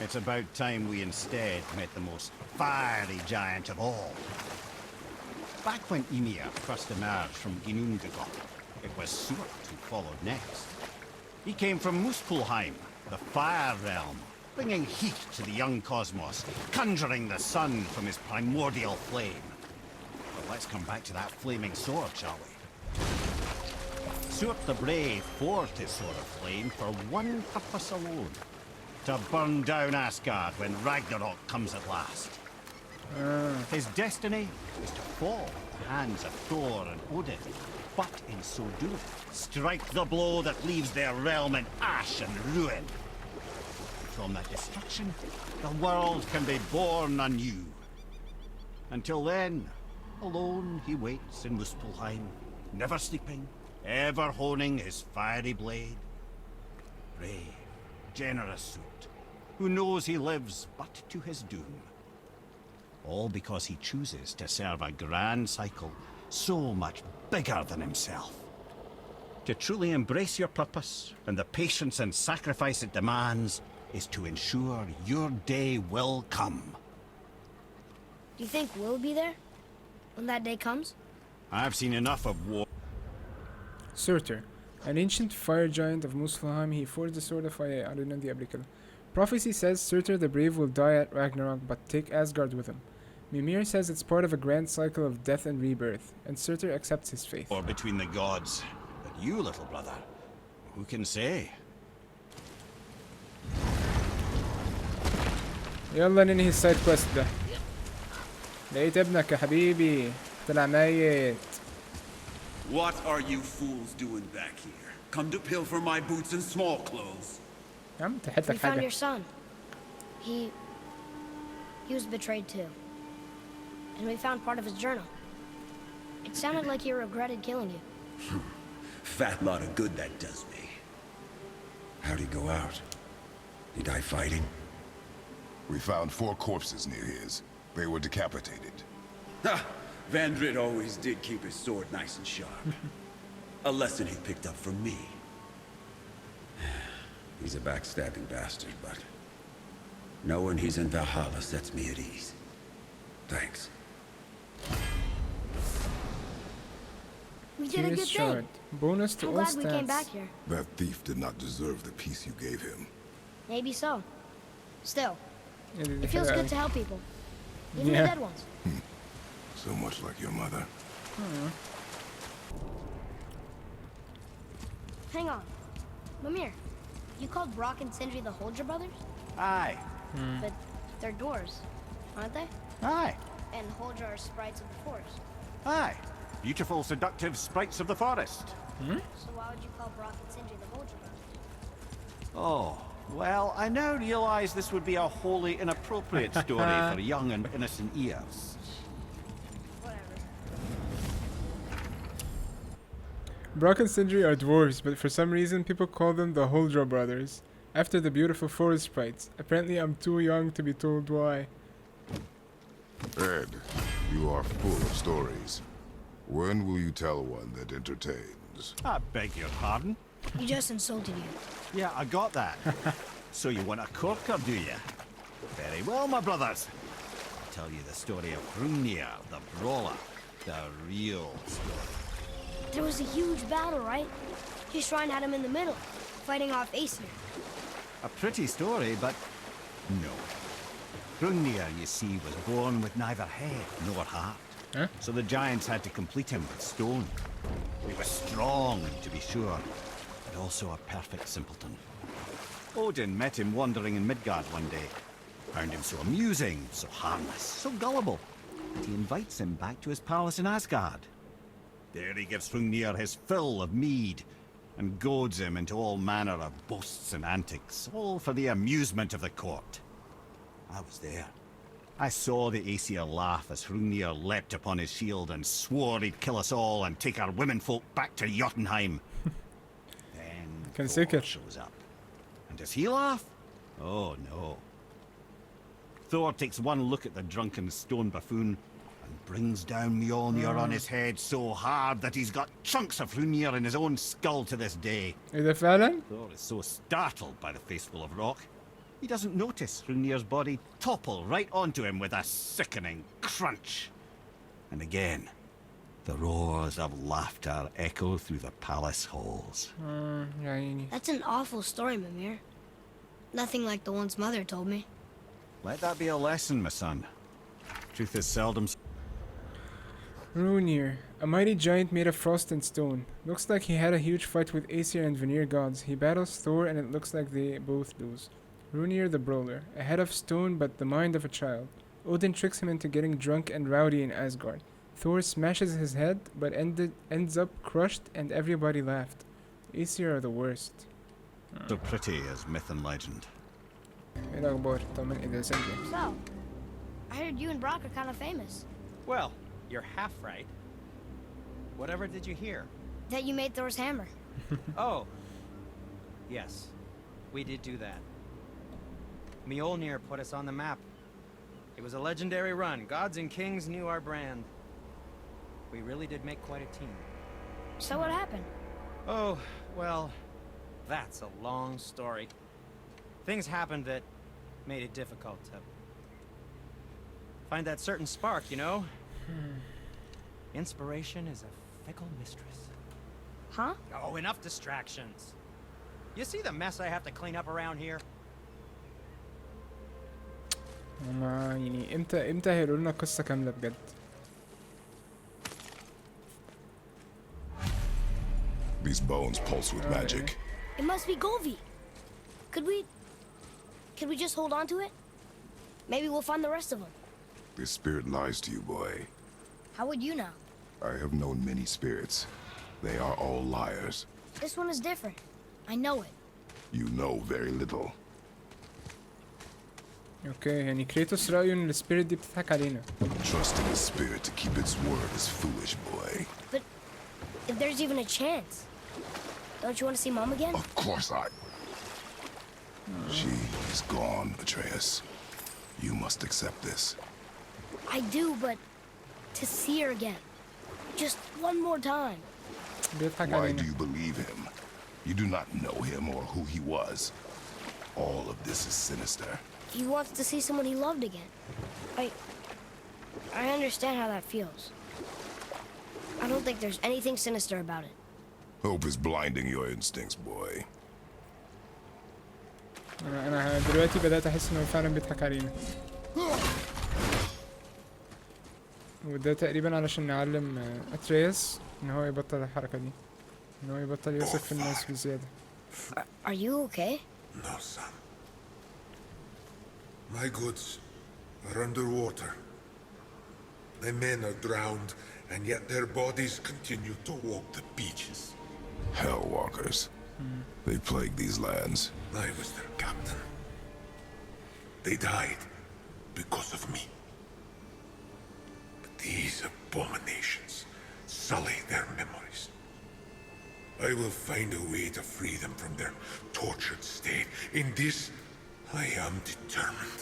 It's about time we instead met the most fiery giant of all. Back when Ymir first emerged from Ginnungagap, it was Stuart who followed next. He came from Muspelheim, the fire realm, bringing heat to the young cosmos, conjuring the sun from his primordial flame. But let's come back to that flaming sword, shall we? Stuart the Brave forged his sword of flame for one purpose alone: to burn down Asgard when Ragnarok comes at last. His destiny is to fall at the hands of Thor and Odin, but in so doing, strike the blow that leaves their realm in ash and ruin. From that destruction, the world can be born anew. Until then, alone he waits in Muspelheim, never sleeping, ever honing his fiery blade. Brave, generous suit, who knows he lives but to his doom. All because he chooses to serve a grand cycle so much bigger than himself. To truly embrace your purpose and the patience and sacrifice it demands is to ensure your day will come. Do you think we'll be there when that day comes? I've seen enough of war. Surtur, an ancient fire giant of Muspelheim, he forged the sword of fire. قرينا دي قبل كده. Prophecy says Surtur the Brave will die at Ragnarok but take Asgard with him. Mimir says it's part of a grand cycle of death and rebirth, and Surtur accepts his faith. Or between the gods. But you, little brother, who can say? يلا ننهي السايد كويست ده. لقيت ابنك يا حبيبي طلع ميت. What are you fools doing back here? Come to pilfer my boots and small clothes. يا عم تحت We لك found حاجة. your son. He was betrayed too. And we found part of his journal. It sounded like he regretted killing you. Fat lot of good that does me. How'd he go out? He die fighting? We found 4 corpses near his. They were decapitated. Ha! Vandrid always did keep his sword nice and sharp. A lesson he picked up from me. He's a backstabbing bastard, but knowing he's in Valhalla sets me at ease. Thanks. We did a good thing. Bonus to I'm all glad we came back stats. here. That thief did not deserve the peace you gave him. Maybe so. Still, إيه دي it feels حلوة good to أوي. help people. Even Yeah. the dead ones. So much like your mother. Hang on. Mimir, you called Brock and Sindri the Holdra brothers? Aye. But they're dwarves, aren't they? Aye. And Holdra are sprites of the forest. Aye. Beautiful, seductive sprites of the forest. So why would you call Brock and Sindri the Holdra brothers? Oh, well, I now realize this would be a wholly inappropriate story for young and innocent ears. Whatever. Brock and Sindri are dwarves, but for some reason people call them the Holdra brothers, after the beautiful forest sprites. Apparently I'm too young to be told why. Ed, you are full of stories. When will you tell one that entertains? I beg your pardon? He just insulted you. Yeah, I got that. So you want a corker, do you? Very well, my brothers. I'll tell you the story of Hrungnir, the brawler. The real story. There was a huge battle, right? His shrine had him in the middle, fighting off Aesir. A pretty story, but no. Hrungnir, you see, was born with neither head nor heart. Huh? So the giants had to complete him with stone. He was strong, to be sure, but also a perfect simpleton. Odin met him wandering in Midgard one day. Found him so amusing, so harmless, so gullible, that he invites him back to his palace in Asgard. There he gives Hrungnir his fill of mead, and goads him into all manner of boasts and antics, all for the amusement of the court. I was there. I saw the Aesir laugh as Hrungnir leapt upon his shield and swore he'd kill us all and take our womenfolk back to Jotunheim. Then Thor shows up. And does he laugh? Oh no. Thor takes one look at the drunken stone buffoon and brings down Mjolnir on his head so hard that he's got chunks of Hrungnir in his own skull to this day. Thor is so startled by the face full of rock, he doesn't notice Hrungnir's body topple right onto him with a sickening crunch. And again, the roars of laughter echo through the palace halls. That's an awful story, Mimir. Nothing like the ones Mother told me. Let that be a lesson, my son. Truth is seldom... Hrungnir, a mighty giant made of frost and stone. Looks like he had a huge fight with Aesir and Vanir gods. He battles Thor and it looks like they both lose. Hrungnir the brawler, a head of stone but the mind of a child. Odin tricks him into getting drunk and rowdy in Asgard. Thor smashes his head but ends up crushed and everybody laughed. Aesir are the worst. So pretty as myth and legend. So, I heard you and Brock are kind of famous. Well, you're half right. Whatever did you hear? That you made Thor's hammer. Oh. Yes. We did do that. Mjolnir put us on the map. It was a legendary run. Gods and kings knew our brand. We really did make quite a team. So what happened? Oh, well, that's a long story. Things happened that made it difficult to find that certain spark, you know? Inspiration is a fickle mistress. Huh? Oh, enough distractions. You see the mess I have to clean up around here? يعني امتى هيقولوا لنا قصة كاملة بجد؟ These bones pulse with magic. It must be Golvi. Could we just hold on to it? Maybe we'll find the rest of them. This spirit lies to you, boy. How would you know? I have known many spirits. They are all liars. This one is different. I know it. You know very little. اوكي يعني كريتوس رأيه ان السبيريت دي بتضحك علينا. Trusting a spirit to keep its word is foolish, boy. But if there's even a chance, don't you want to see Mom again? Of course I... She is gone, Atreus. You must accept this. I do, but to see her again. Just one more time. Why do you believe him? You do not know him or who he was. All of this is sinister. He wants to see someone he loved again. I understand how that feels. I don't think there's anything sinister about it. Hope is blinding your instincts, boy. أنا دلوقتي بدأت أحس إنه فعلا بيضحك علينا. وده تقريبا علشان نعلم أترياس إن هو يبطل الحركة دي. إن هو يبطل يوصف في الناس بزيادة. Are you okay? No, son. My goods are underwater. My men are drowned, and yet their bodies continue to walk the beaches. Hellwalkers. They plague these lands. I was their captain. They died because of me. But these abominations sully their memories. I will find a way to free them from their tortured state. In this, I am determined.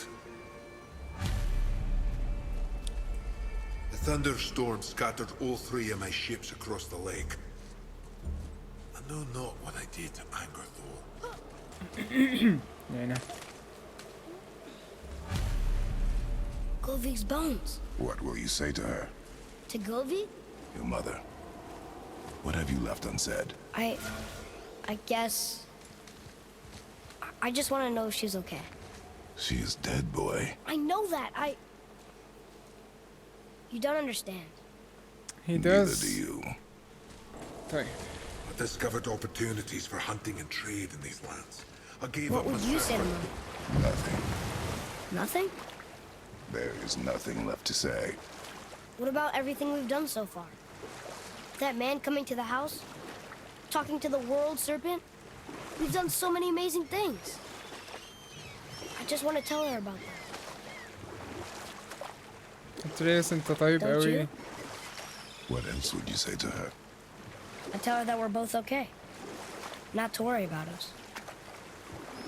The thunderstorm scattered all three of my ships across the lake. I know not what I did to anger Thor. يعني Golvi's bones. What will you say to her? To Golvi? Your mother. What have you left unsaid? I guess... I just want to know if she's okay. She is dead, boy. I know that. You don't understand. He does. Neither do you. طيب. I discovered opportunities for hunting and trade in these lands. I gave What up would my you say to family. Mom? Nothing. Nothing? There is nothing left to say. What about everything we've done so far? That man coming to the house, talking to the world serpent. We've done so many amazing things. I just want to tell her about them. Atreus انت طيب Don't قوي. you? What else would you say to her? I tell her that we're both okay. Not to worry about us.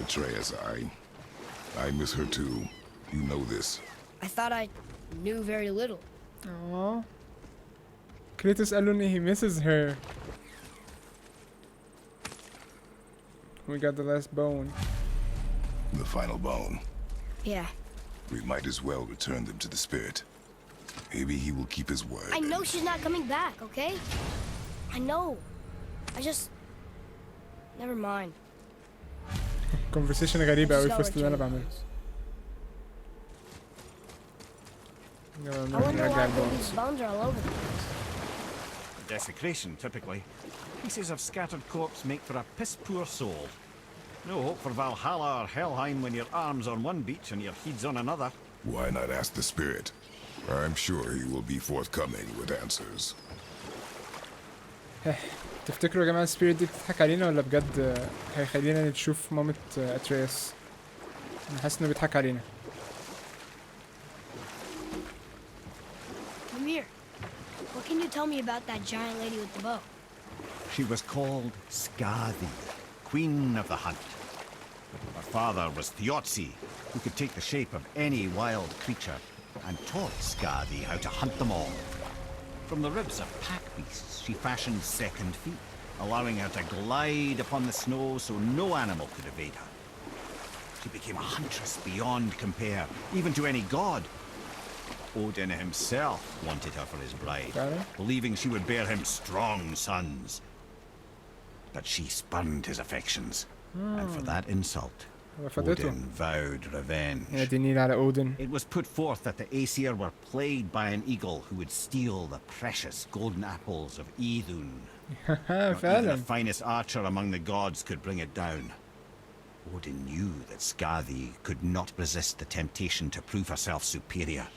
Atreus, I miss her too. You know this. I thought I knew very little. Aww. Kratos قال له ان he misses her. We got the last bone. The final bone. Yeah. We might as well return them to the spirit. Maybe he will keep his word. I know she's not coming back, okay? I know. I just... Never mind. conversation غريبة أوي في Just وسط اللي أنا return بعمله. those. يلا I نروح wonder نرجع why these البونز. bones are all over the place. Desecration, typically. Pieces of scattered corpse make for a piss-poor soul. No hope for Valhalla or Helheim when your arm's on one beach and your head's on another. Why not ask the spirit? I'm sure he will be forthcoming with answers. تفتكروا يا جماعة السبيريت دي بتضحك علينا ولا بجد هيخلينا نشوف مامة أترياس؟ أنا حاسس إنه بيضحك علينا. Come here. What can you tell me about that giant lady with the bow? She was called Skadi, Queen of the Hunt. Her father was Thiotzi, who could take the shape of any wild creature, and taught Skadi how to hunt them all. From the ribs of pack beasts, she fashioned second feet, allowing her to glide upon the snow so no animal could evade her. She became a huntress beyond compare, even to any god. Odin himself wanted her for his bride, believing she would bear him strong sons. But she spurned his affections, and for that insult, Odin vowed revenge. It was put forth that the Aesir were plagued by an eagle who would steal the precious golden apples of Idun. Not even the finest archer among the gods could bring it down. Odin knew that Skadi could not resist the temptation to prove herself superior,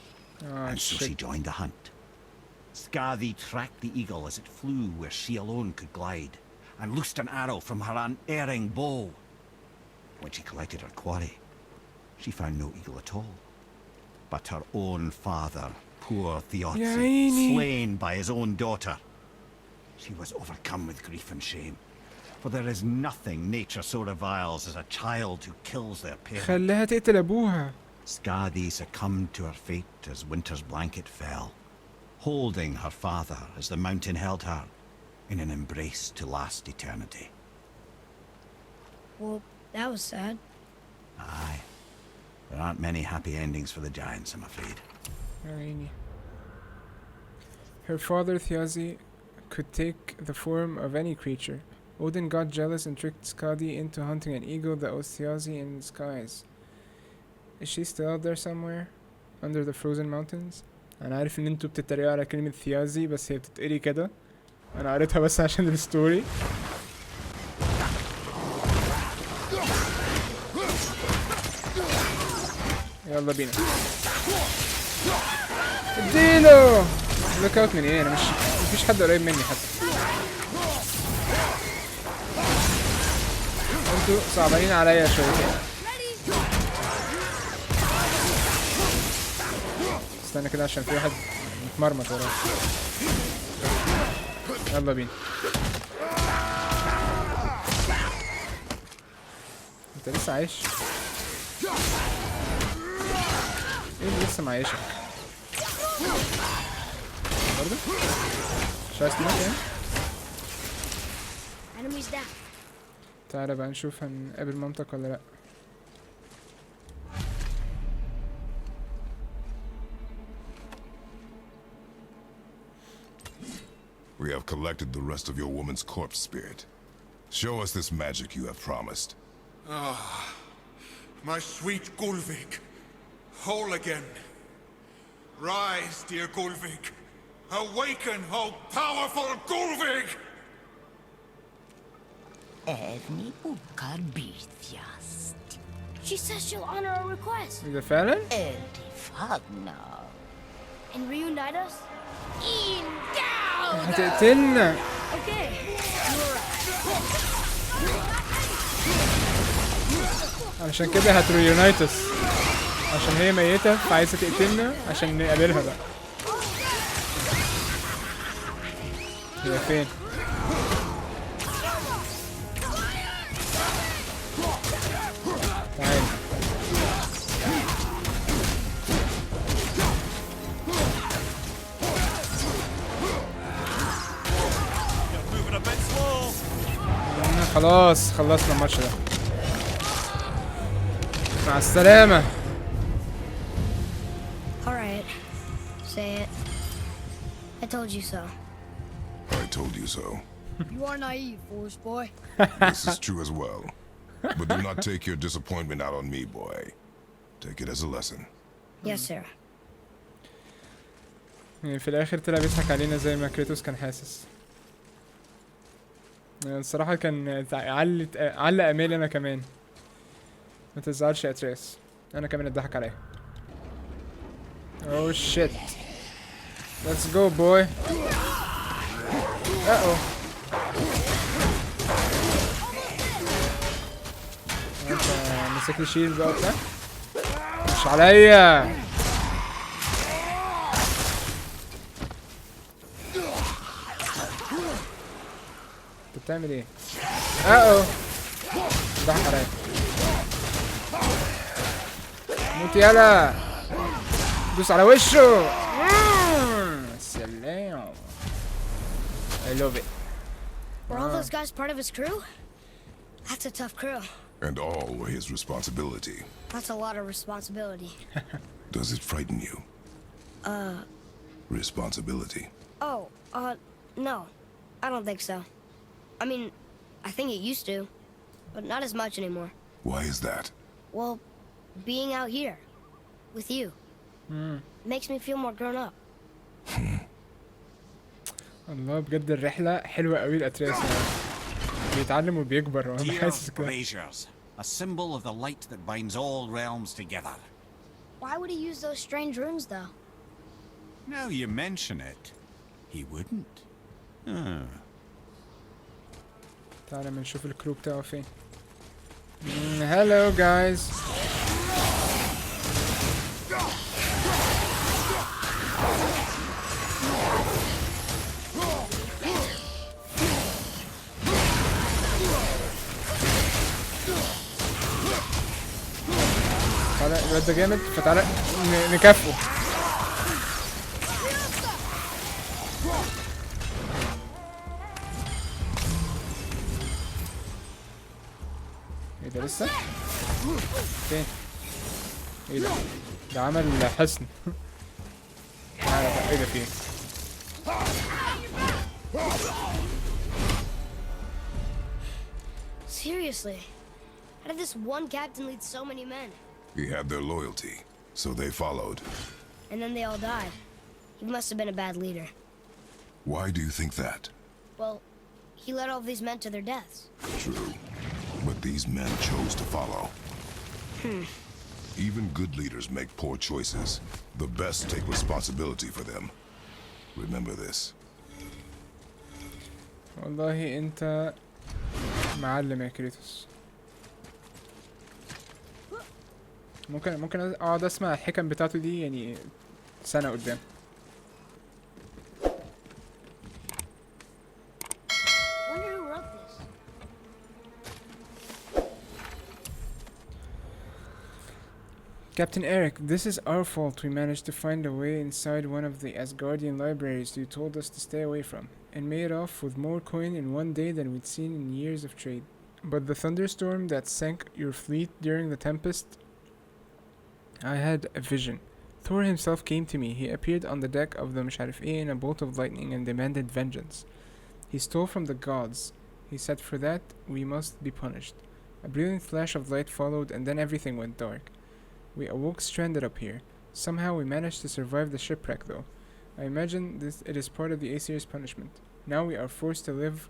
and so she joined the hunt. Skadi tracked the eagle as it flew where she alone could glide, and loosed an arrow from her unerring bow. When she collected her quarry, she found no eagle at all, but her own father, poor Thiotzi, slain by his own daughter. She was overcome with grief and shame, for there is nothing nature so reviles as a child who kills their parent. خليها تقتل أبوها. Skadi succumbed to her fate as winter's blanket fell, holding her father as the mountain held her in an embrace to last eternity. Well, that was sad. Aye. There aren't many happy endings for the giants, I'm afraid. Her father Thiazi could take the form of any creature. Odin got jealous and tricked Skadi into hunting an eagle that was Thiazi in disguise. Is she still out there somewhere? Under the frozen mountains? أنا عارف إن انتوا بتتريقوا على كلمة ثيازي بس هي بتتقري كده. أنا قريتها بس عشان الستوري. يلا بينا. اديله. لوك اوت من ايه؟ أنا مفيش حد قريب مني حتى. انتوا صعبانين عليا شويتين. استنى كده عشان في واحد متمرمط ورايا. يلا بينا. انت لسه عايش؟ ايه اللي لسه معيشك؟ برضه؟ مش عايز تموت يعني؟ تعالى بقى نشوف هنقابل مامتك ولا لأ. We have collected the rest of your woman's corpse spirit. Show us this magic you have promised. Ah, my sweet Gulvik. Whole again. Rise, dear Gulvik. Awaken, oh powerful Gulvik! She says she'll honor our request. إذا فعلا؟ And reunite us? In down! هتقتلنا. Okay. علشان كده هتريونايتس، عشان هي ميتة فعايزة تقتلنا عشان نقابلها بقى. هي فين؟ تعالي. خلاص خلصنا الماتش ده. مع السلامة. Alright. Say it. I told you so. I told you so. You are naive, foolish boy. This is true as well. But do not take your disappointment out on me, boy. Take it as a lesson. Yes, sir. يعني في الآخر طلع بيضحك علينا زي ما كريتوس كان حاسس. يعني الصراحة كان علق أمالي أنا كمان. ما تزعلش يا أتريس، أنا كمان اتضحك عليا. Oh shit. Let's go boy. Uh-oh. انت مسك لي شيل بقى وبتاع. مش عليا. انت بتعمل ايه؟ Uh-oh. ضحك عليا. موت يالا. دوس على وشه. سلام. I love it. Were all those guys part of his crew? That's a tough crew. And all were his responsibility. That's a lot of responsibility. Does it frighten you? Responsibility. Oh, no. I don't think so. I mean, I think it used to, but not as much anymore. Why is that? Well, being out here with you makes me feel more grown up. الله بجد الرحلة حلوة قوي لأتريس يعني. بيتعلم وبيكبر وانا Dear حاسس كده. braziers, a symbol of the light that binds all realms together. Why would he use those strange runes, though? Now you mention it, he wouldn't. تعالى ما نشوف الكرو بتاعه فين. Hello guys. تعالى الواد ده جامد فتعالى نكافئه. ايه ده لسه؟ فين؟ ايه ده؟ ده عمل حصن. تعالى بقى ايه ده فين؟ Seriously, how did this one captain lead so many men? He had their loyalty, so they followed. And then they all died. He must have been a bad leader. Why do you think that? Well, he led all of these men to their deaths. True. But these men chose to follow. Even good leaders make poor choices. The best take responsibility for them. Remember this. والله انت معلم يا كريتوس. ممكن اقعد اسمع الحكم بتاعته دي يعني سنة قدام. Wonder who wrote this. Captain Eric, this is our fault. We managed to find a way inside one of the Asgardian libraries you told us to stay away from, and made off with more coin in one day than we'd seen in years of trade. But the thunderstorm that sank your fleet during the tempest, I had a vision. Thor himself came to me. He appeared on the deck of the مش عارف ايه in a bolt of lightning and demanded vengeance. He stole from the gods. He said for that we must be punished. A brilliant flash of light followed and then everything went dark. We awoke stranded up here. Somehow we managed to survive the shipwreck though. I imagine it is part of the Aesir's punishment. Now we are forced to live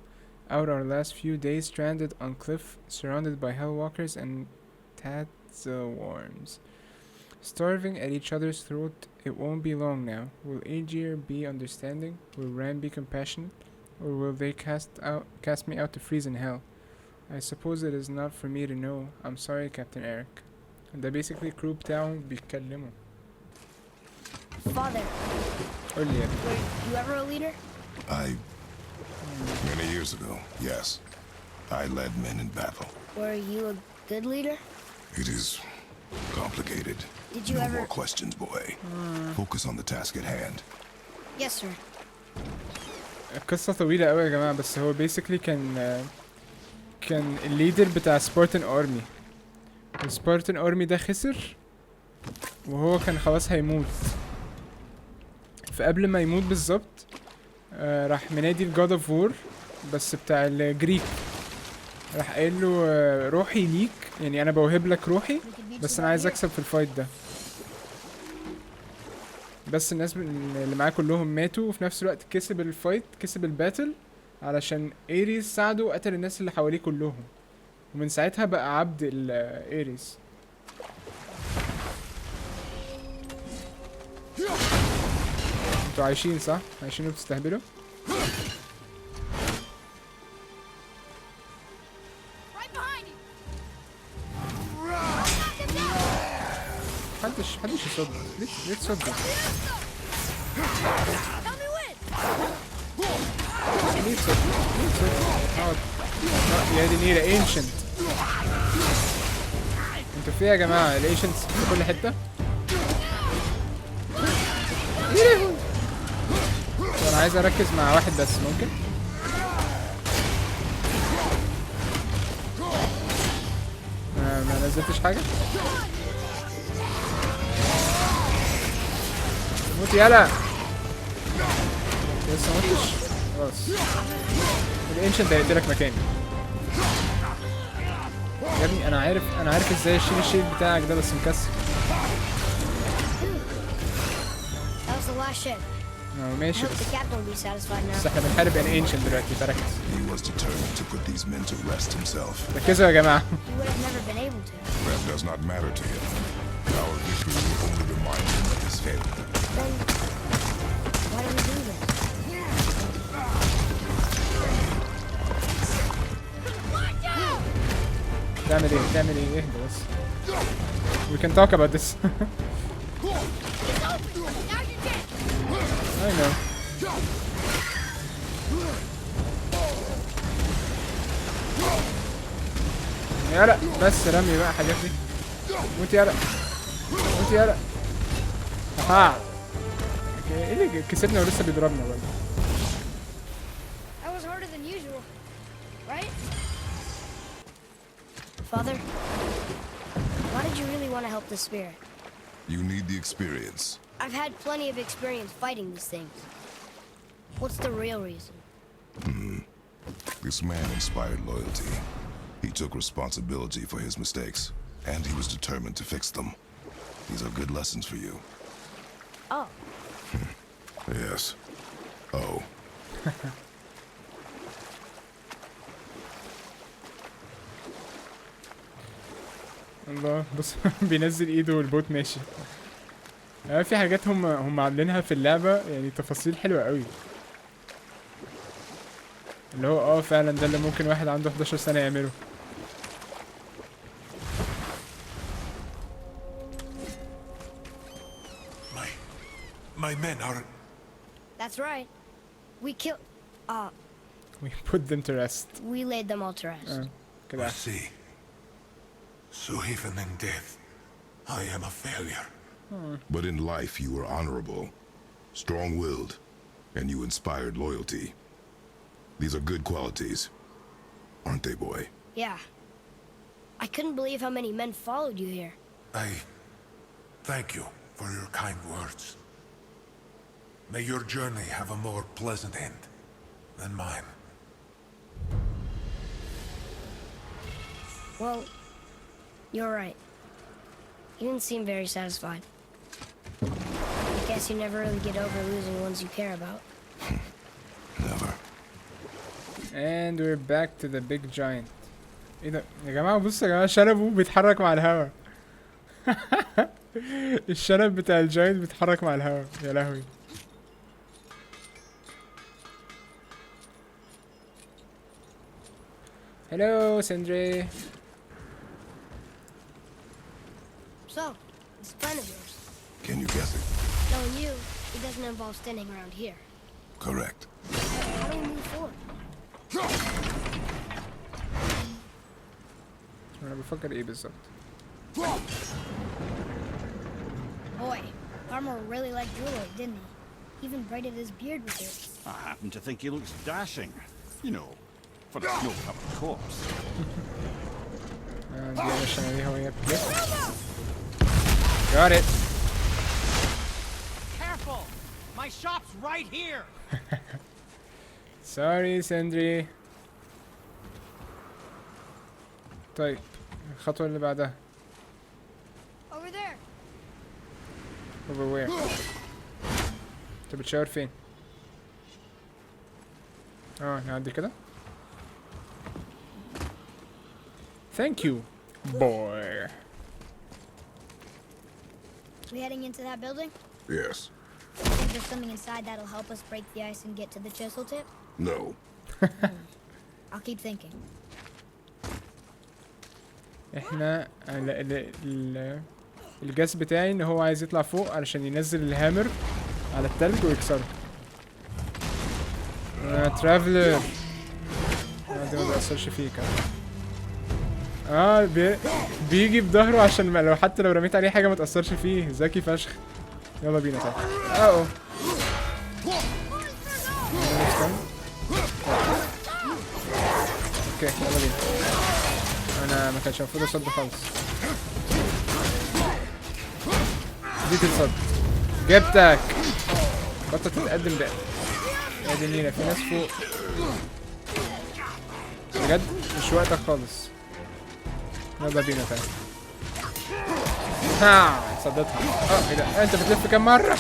out our last few days stranded on cliff, surrounded by hellwalkers and tatzaworms. Starving at each other's throat, it won't be long now. Will Aegir be understanding? Will Ran be compassionate? Or will they cast me out to freeze in hell? I suppose it is not for me to know. I'm sorry, Captain Eric. And ده basically crew بتاعه بيتكلموا. Father, قول لي يا ابني. were you ever a leader? Many years ago, yes. I led men in battle. Were you a good leader? It is complicated. Did you No ever... more questions, boy. Focus on the task at hand. Yes, sir. القصة طويلة قوي يا جماعة، بس هو basically كان الليدر بتاع سبارتان ارمي. السبارتان ارمي ده خسر وهو كان خلاص هيموت، فقبل ما يموت بالظبط راح منادي الجاد اوف وور بس بتاع الجريك، راح قايل له روحي ليك، يعني انا بوهب لك روحي بس انا عايز اكسب في الفايت ده. بس الناس اللي معاه كلهم ماتوا، وفي نفس الوقت كسب الفايت، كسب الباتل علشان ايريس ساعده وقتل الناس اللي حواليه كلهم، ومن ساعتها بقى عبد ايريس. انتوا عايشين صح؟ عايشين وبتستهبلوا؟ محدش يصد. ليه تصد؟ ليه تصد؟ اقعد. يا دي نيلة اينشنت. انتوا فيها يا جماعة الايشنتس في كل حتة؟ انا عايز اركز مع واحد بس، ممكن؟ ما نزلتش حاجة؟ موت يالا. لسه موتش؟ خلاص. الانشنت هيقتلك مكاني. يا ابني انا عارف ازاي اشيل الشيل بتاعك ده، بس مكسر. ماشي بس احنا بنحارب انشنت دلوقتي، فركز. ركزوا يا جماعة. That does not matter to him. Our victory will only remind him of his failure. Then why do we do this? تعمل ايه اهدى بس. We can talk about this. I know. يالا بس رمي بقى حاجات دي. موت يالا. موت يالا. اها. ايه اللي كسبنا ولسه بيضربنا برضه؟ That was harder than usual, right? Father, why did you really want to help the spirit? You need the experience. I've had plenty of experience fighting these things. What's the real reason? This man inspired loyalty. He took responsibility for his mistakes, and he was determined to fix them. These are good lessons for you. Oh. Yes. Oh. الله بص بينزل ايده والبوت ماشي. في حاجات هم عاملينها في اللعبة، يعني تفاصيل حلوة قوي، اللي هو فعلا ده اللي ممكن واحد عنده 11 سنة يعمله. My men are... That's right. We killed... We put them to rest. We laid them all to rest. I see. So even in death, I am a failure. But in life you were honorable, strong-willed, and you inspired loyalty. These are good qualities, aren't they, boy? Yeah. I couldn't believe how many men followed you here. I thank you for your kind words. May your journey have a more pleasant end than mine. Well, you're right. You didn't seem very satisfied. I guess you never really get over losing ones you care about. Never. And we're back to the big giant. ايه ده يا جماعة؟ بصوا يا جماعة شنبه بيتحرك مع الهوا. الشنب بتاع الجاينت بيتحرك مع الهواء، يا لهوي. هلو سندري. So, this plan of yours. Can you guess it? Knowing you, it doesn't involve standing around here. Correct. How do we move forward? انا بفكر ايه بالظبط. Boy, Armor really liked jewelry, didn't he? Even braided his beard with it. I happen to think he looks dashing. You know, for a snow-covered corpse. دي علشان عليها وهي بتلف. Got it. Careful! My shop's right here! Sorry سندري. طيب الخطوة اللي بعدها. Over there. Over where? انت بتشاور فين؟ نعدي كده. Thank you, boy. We heading into that building? Yes. Think there's something inside that'll help us break the ice and get to the chisel tip? No. I'll keep thinking. احنا الجاس بتاعي ان هو عايز يطلع فوق علشان ينزل الهامر على التلج ويكسره. ترافلر. دي ما بيأثرش فيك. بيجي بظهره عشان لو حتى لو رميت عليه حاجة ما تأثرش فيه. ذكي فشخ. يلا بينا طيب. اوكي يلا بينا. انا ما كانش المفروض اصد خالص. اديك الصد. جبتك. بطل تتقدم بقى. يا دي النيلة في ناس فوق. بجد مش وقتك خالص. يلا بينا تاني. صدتها. ايه ده؟ انت بتلف كام مرة؟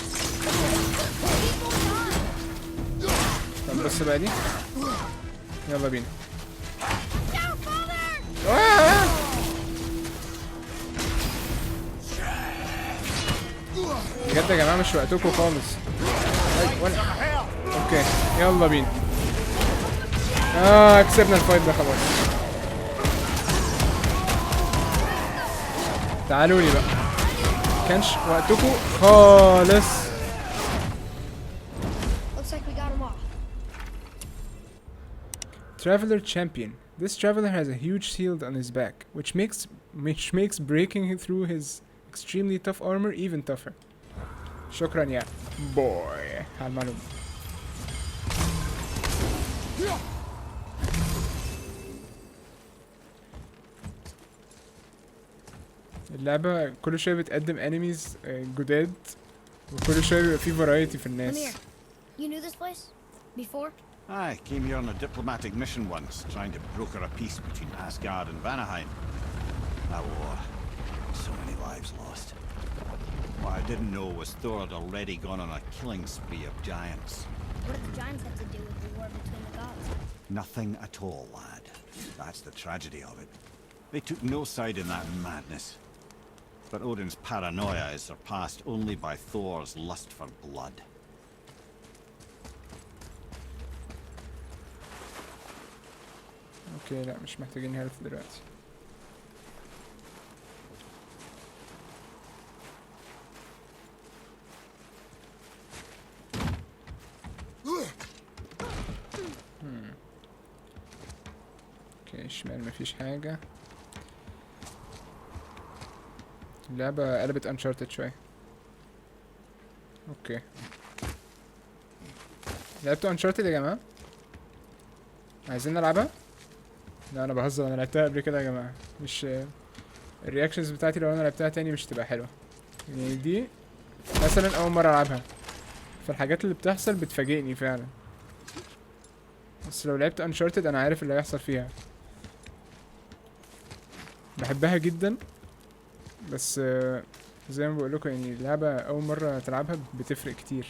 طب بص بقى دي. يلا بينا. بجد يا جماعة مش وقتكم خالص. اوكي يلا بينا. كسبنا الفايت ده خلاص. تعالوا لي بقى. كانش وقتكم خالص. Looks like we got them all. Traveler champion. This traveler has a huge shield on his back, which makes breaking through his extremely tough armor even tougher. شكرا يا boy على المعلومة. اللعبة كل شوية بتقدم انميز جداد وكل شوية بيبقى فيه variety في الناس. You knew this place before? I came here on a diplomatic mission once, trying to broker a peace between Asgard and Vanaheim. A war. So many lives lost. What I didn't know was Thor had already gone on a killing spree of giants. What did the giants have to do with the war between the gods? Nothing at all, lad. That's the tragedy of it. They took no side in that madness. But Odin's paranoia is surpassed only by Thor's lust for blood. اوكي لا مش محتاجين هيلث دلوقتي. اوكي شمال مفيش حاجة. اللعبة قلبت انشارتد شوية. اوكي لعبتوا انشارتد يا جماعة؟ عايزين نلعبها؟ لا انا بهزر، انا لعبتها قبل كده يا جماعة. مش الرياكشنز بتاعتي لو انا لعبتها تاني مش تبقى حلوة. يعني دي مثلا اول مرة العبها، فالحاجات اللي بتحصل بتفاجئني فعلا. بس لو لعبت انشارتد انا عارف اللي هيحصل فيها. بحبها جدا، بس زي ما بقولكوا يعني اللعبة اول مرة تلعبها بتفرق كتير.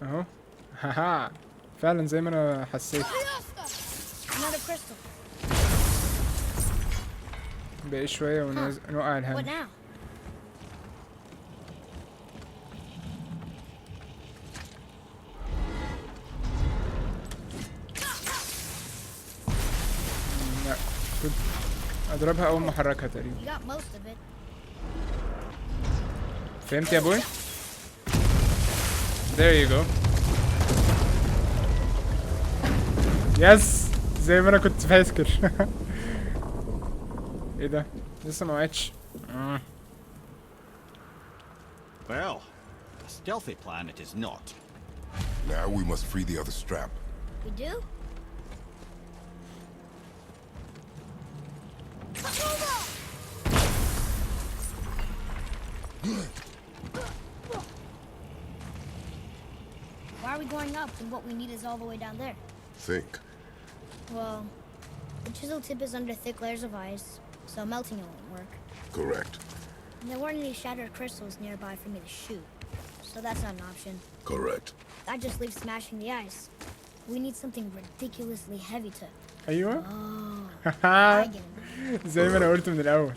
اهو. هاها فعلا زي ما انا حسيت. Another crystal. باقي شوية ونوقع What الهامر. now? لا كنت اضربها اول ما احركها تقريبا. You got most of it. فهمت يا ابوي؟ There you go. يس زي ما انا كنت فاكر. ايه ده؟ لسه ما وقعتش. Well, a stealthy plan it is not. Now we must free the other strap. We do? Why are we going up when what we need is all the way down there? Think. Well, the chisel tip is under thick layers of ice, so melting it won't work. Correct. And there weren't any shattered crystals nearby for me to shoot, so that's not an option. Correct. That just leaves smashing the ice. We need something ridiculously heavy to... ايوه. Oh, I get it. زي ما انا قلت من الاول.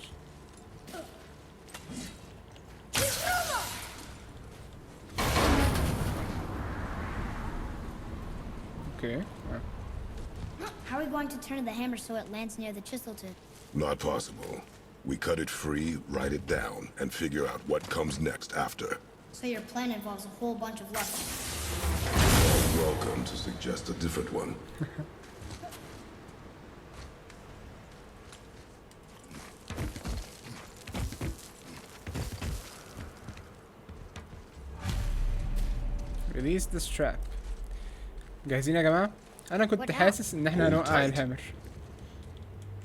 اوكي. How are we going to turn the hammer so it lands near the chisel tip? Not possible. We cut it free, write it down, and figure out what comes next after. So your plan involves a whole bunch of luck. You're welcome to suggest a different one. Release the strap. جاهزين يا جماعة؟ أنا كنت What حاسس إن إحنا Hold هنوقع tight. الهامر.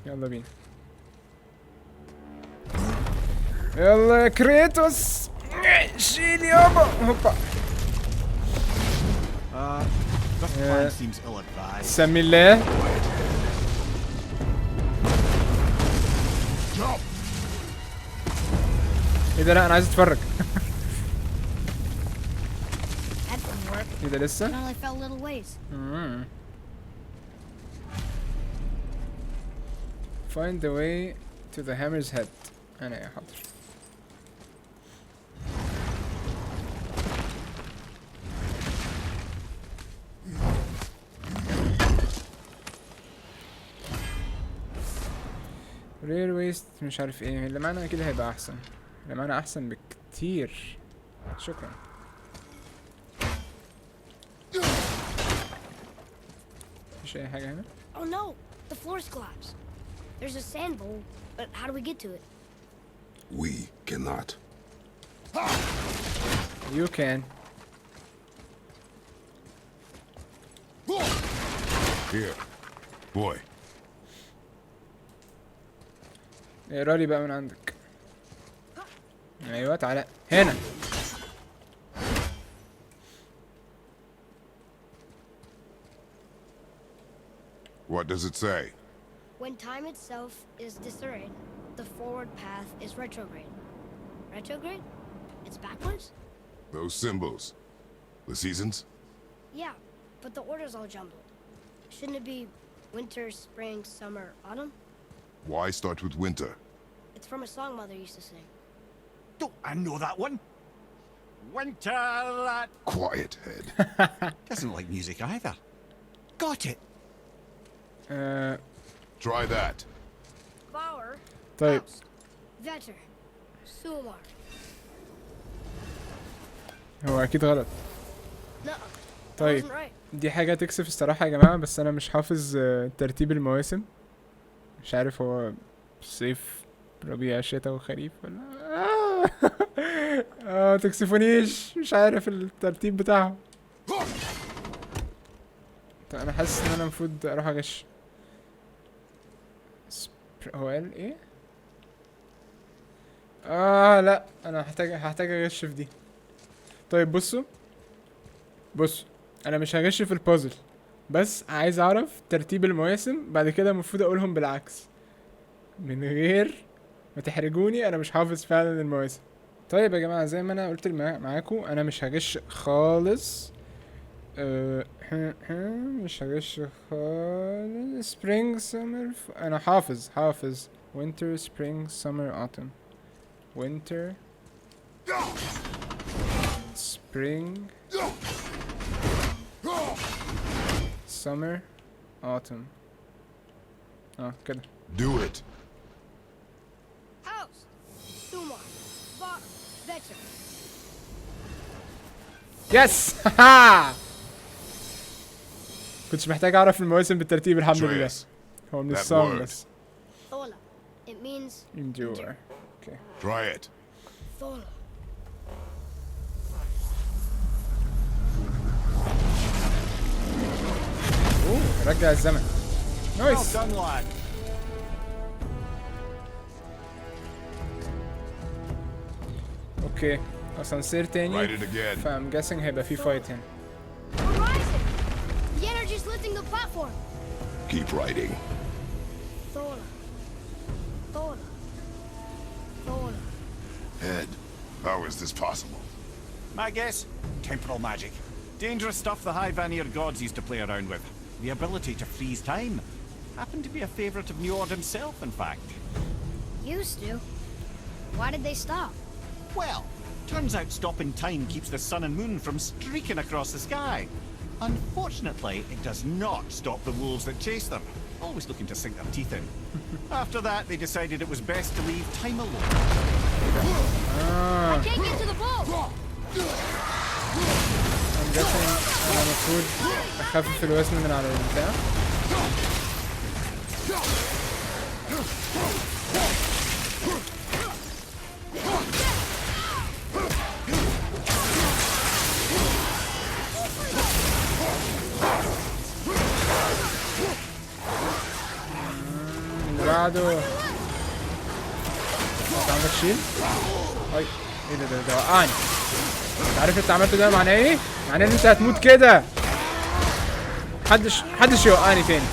يلا بينا. يلا يا كريتوس شيل يابا هوبا. This plan seems ill-advised. سمي الله. ايه ده؟ لا انا عايز اتفرج. That didn't work. ايه ده It لسه؟ only fell a little ways. Find the way to the hammer's head. أنا يا حاضر. rare waste مش عارف ايه اللي معانا كده هيبقى أحسن. اللي معانا أحسن بكتير. شكرا. مفيش أي حاجة هنا؟ Oh no! The floor's collapsed. There's a sand bowl, but how do we get to it? We cannot. You can. Here. Boy. اقرا لي بقى من عندك. ايوه تعالى هنا. What does it say? When time itself is disarrayed, the forward path is retrograde. Retrograde? It's backwards? Those symbols. The seasons? Yeah, but the order's all jumbled. Shouldn't it be winter, spring, summer, autumn? Why start with winter? It's from a song Mother used to sing. Don't I know that one? Winter that Quiet, head. doesn't like music either. Got it. Try that. Flower, طيب house, vetter, sumar. هو اكيد غلط. No, طيب wasn't right. دي حاجة تكسف الصراحة يا جماعة، بس انا مش حافظ ترتيب المواسم. مش عارف هو صيف ربيع شتاء وخريف ولا تكسفونيش، مش عارف الترتيب بتاعهم. طيب انا حاسس ان انا المفروض اروح اغش. هو قال ايه؟ لا انا هحتاج اغش في دي. طيب بصوا انا مش هغش في البازل، بس عايز اعرف ترتيب المواسم، بعد كده المفروض اقولهم بالعكس من غير ما تحرجوني. انا مش حافظ فعلا المواسم. طيب يا جماعه زي ما انا قلت معاكم انا مش هغش خالص. مش هغش خالص. spring summer انا حافظ winter spring summer autumn. winter spring summer autumn. كده. Do it. House, Suma, Bar, Vetter. يس. كنتش محتاج اعرف المواسم بالترتيب الحمد لله. Atreus. هو من That السونج word. بس. Thola. It means endure. Okay. Try it. Thola. رجع الزمن. Well نايس. done, lad. اوكي اسانسير Write تاني. it again. فام جاسنج هيبقى في فايت هنا. We're rising. The energy's lifting the platform. Keep writing. Thola. Thola. Thola. Ed, how is this possible? My guess? Temporal magic. Dangerous stuff the High Vanir gods used to play around with. The ability to freeze time. Happened to be a favorite of Njord himself, in fact. Used to. Why did they stop? Well, turns out stopping time keeps the sun and moon from streaking across the sky. Unfortunately, it does not stop the wolves that chase them, always looking to sink their teeth in. After that, they decided it was best to leave time alone. I can't get to the ball. I'm guessing انا المفروض اخفف الوزن من على البتاع. اللي بعده. انت عندك شيل؟ اي ايه ده وقعني. انت عارف انت عملته ده معناه ايه؟ معناه ان انت هتموت كده. محدش يوقعني تاني.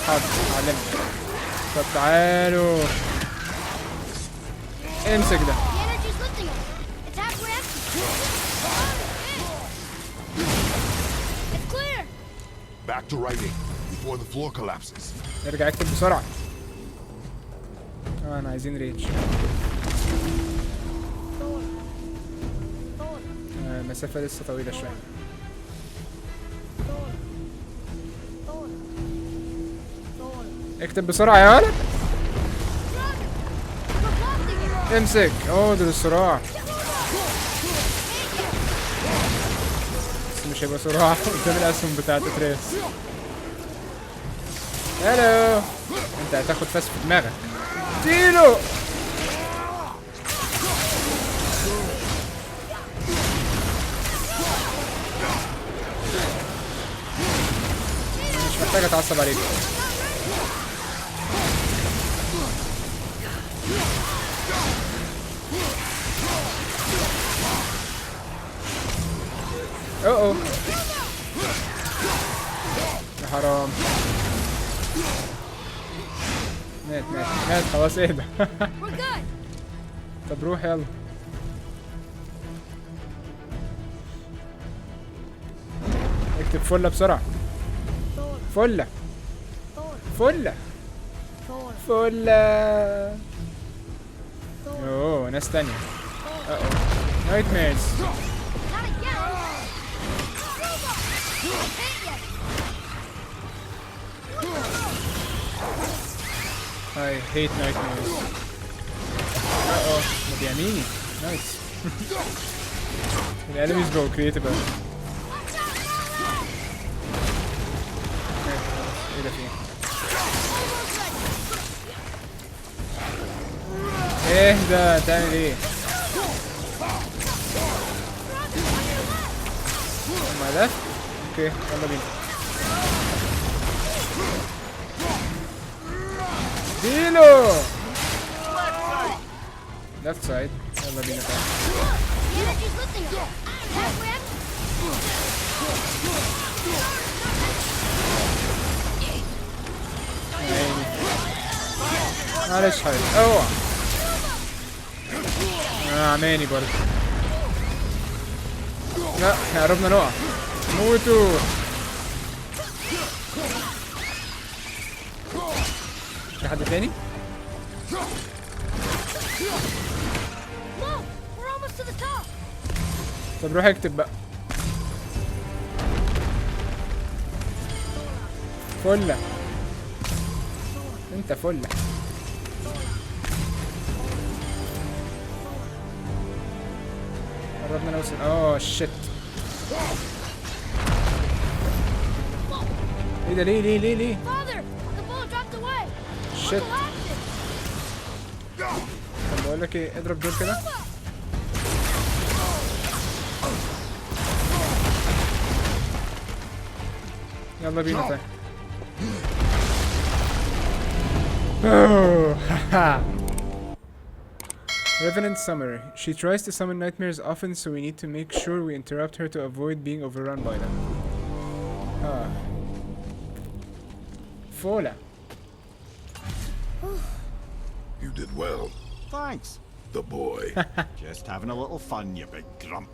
حاضر علمت. طب تعالوا امسك ده. The energy's lifting it. It's halfway empty. It's clear. Back to writing before the floor collapses. ارجع اكتب بسرعة. انا عايزين ريتش. المسافة لسه طويلة شوية. اكتب بسرعة يا ولد. امسك. دول الصراع. بس مش هيبقى صراع قدام الاسهم بتاعت اتريس. هلو. انت هتاخد فاس في دماغك. اديله. مش محتاج اتعصب عليك. اوه يا حرام. مات خلاص اهدى. طب روح يلا. اكتب فلة بسرعة. فلة. اوه ناس تانية. نايت ميرز. I hate nightmares. مبيعميني. Nice. The enemies go creative. ايه ده فيه؟ اهدى تعمل ايه؟ ما ده؟ اوكي يلا بينا. ديلو. left side. يلا بينا معلش حاجة. اوعى. عماني برضه. لا احنا قربنا نقع. موتوا. في حد تاني؟ Whoa! We're almost to the top! طب روح اكتب بقى. فلة. انت فلة. قربنا نوصل. اوه شيت. ايه ده؟ ليه؟ Father! The bullet dropped away! شيت. Collapsed! طب بقول لك ايه، اضرب دول كده. يلا بينا طيب. Revenant summary. She tries to summon nightmares often, so we need to make sure we interrupt her to avoid being overrun by them. Fola. You did well, Thanks. the boy. Just having a little fun, you big grump.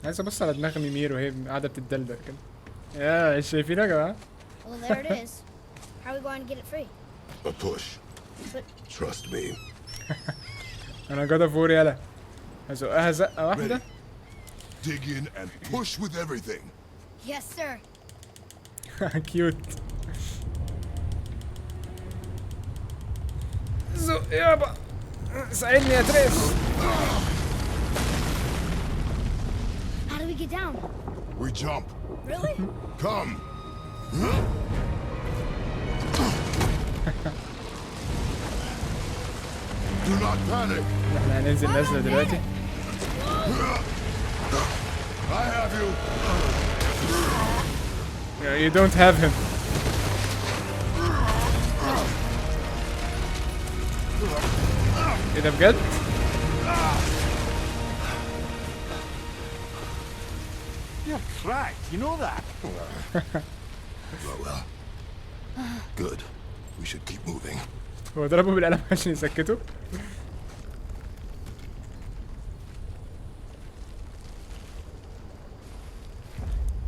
عايز ابص على دماغ ميمير وهي قاعده بتتدلدل كده. يا شايفين يا جماعه؟ Well, there it is. How are we going to get it free? A push. But Trust me. انا جاد اوف وور يلا. هزقها زقه واحده. Dig in and push with everything. yes, sir. كيوت. زق يابا. ساعدني يا تريس. How do we get down? We jump. Really? Come. Do not panic. احنا هننزل نازله دلوقتي. I have you. You don't have him. ايه ده بجد؟ You're cracked, you know that? Well. Good. We should keep moving. هو ضربه بالقلم عشان يسكته.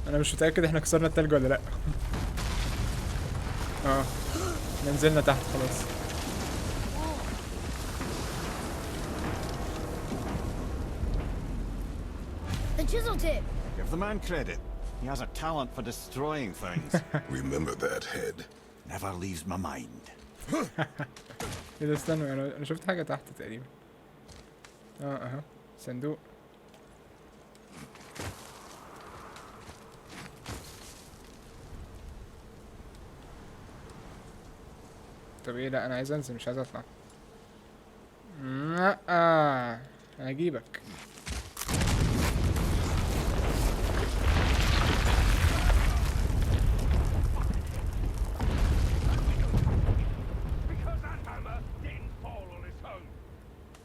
انا مش متأكد احنا كسرنا التلج ولا لا. احنا نزلنا تحت خلاص. The chisel tip. Give the man credit. He has a talent for destroying things. Remember that head. Never leaves my mind. ايه ده؟ استنوا، انا شفت حاجة تحت تقريبا. اهو صندوق. طب ايه؟ لا انا عايز انزل مش عايز اطلع. لا هجيبك.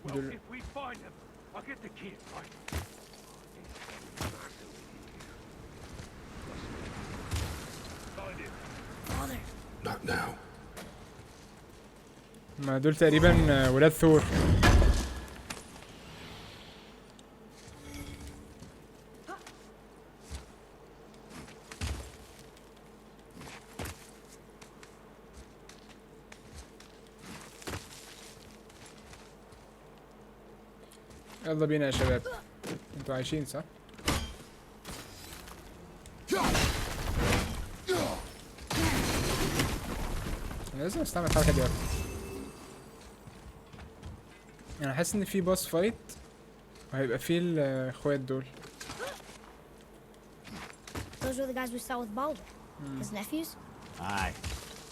Well, if we find them, I'll get the kid, right? Find him. Father. Not now. ما دول تقريبا ولاد ثور. يلا بينا يا شباب. انتوا عايشين صح؟ انا لازم استعمل الحركة دي اكتر. انا حاسس ان في باس فايت وهيبقى فيه الاخوات دول. Those were the guys we saw with Baldur. His nephews? Aye.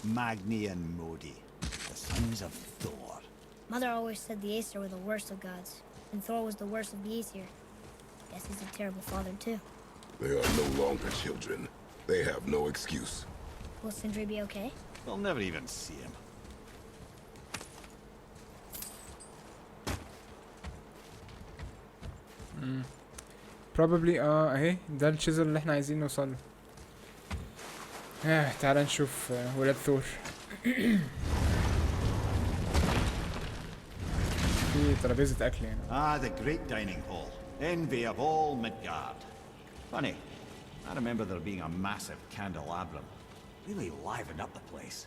Magni and Modi. The sons of Thor. Mother always said the Aesir were the worst of gods, and Thor was the worst of the Aesir. Guess he's a terrible father too. They are no longer children. They have no excuse. Will Sindri be okay? They'll never even see him. probably اهي ده الشيزل اللي احنا عايزين نوصل له. تعال نشوف ولاد ثور. في ترابيزة أكل هنا. Ah, the great dining hall. Envy of all Midgard. Funny, I remember there being a massive candelabrum. Really livened up the place.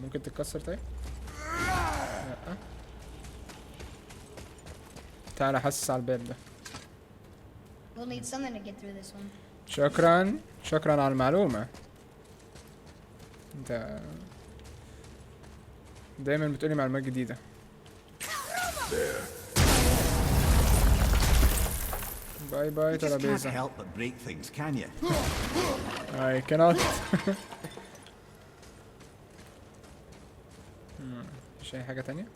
ممكن تتكسر طيب؟ لأ. تعال أحسس على الباب ده. We'll need something to get through this one. شكرا شكرا على المعلومة. انت دايما بتقولي معلومات جديدة. باي باي You just can't ترابيزة. help but break things, can you? I cannot. مش أي حاجة تانية؟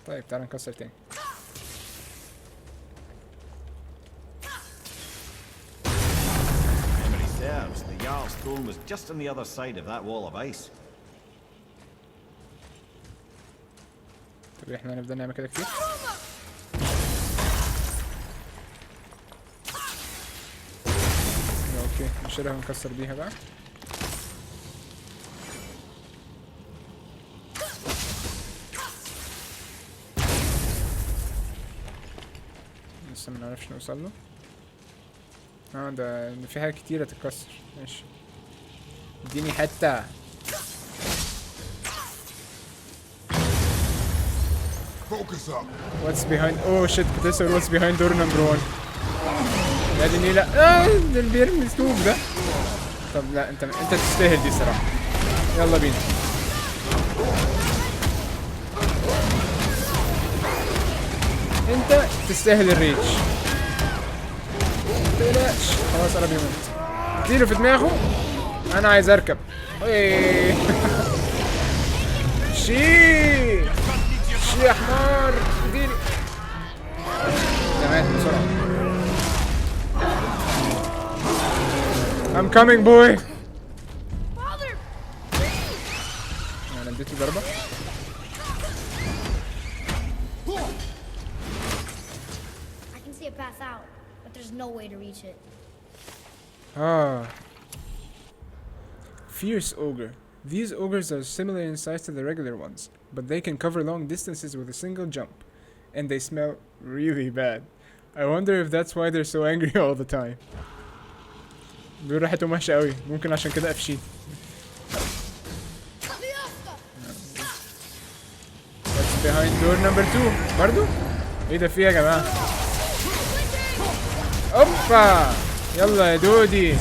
طيب تعال نكسر تاني. Memory serves, the Jarl's throne was just on the other side of that wall of ice. طب احنا هنفضل نعمل كده كتير؟ اوكي نشيلها ونكسر بيها بقى. لسه منعرفش نوصل له. ده في حاجات كتيرة تتكسر. ماشي اديني حتة. Focus up. What's behind? Oh shit كنت لسه بقول what's behind door number 1. يا دي النيلة. ده اللي بيرمي ستوب ده. طب لا انت تستاهل دي صراحة. يلا بينا. انت تستاهل الريتش. متقلقش خلاص قرب يموت. اديله في دماغه. انا عايز اركب. شي يا حمار اديني. تمام بسرعة. I'm coming boy. انا اديته ضربة. I can see a path out, but there's no way to reach it. Fierce ogre. These ogres are similar in size to the regular ones, but they can cover long distances with a single jump, and they smell really bad. I wonder if that's why they're so angry all the time. بيقول ريحتهم وحشة قوي، ممكن عشان كده قفشين. What's behind door number 2 برضو؟ ايه ده فيه يا جماعة؟ اوبا يلا يا دودي.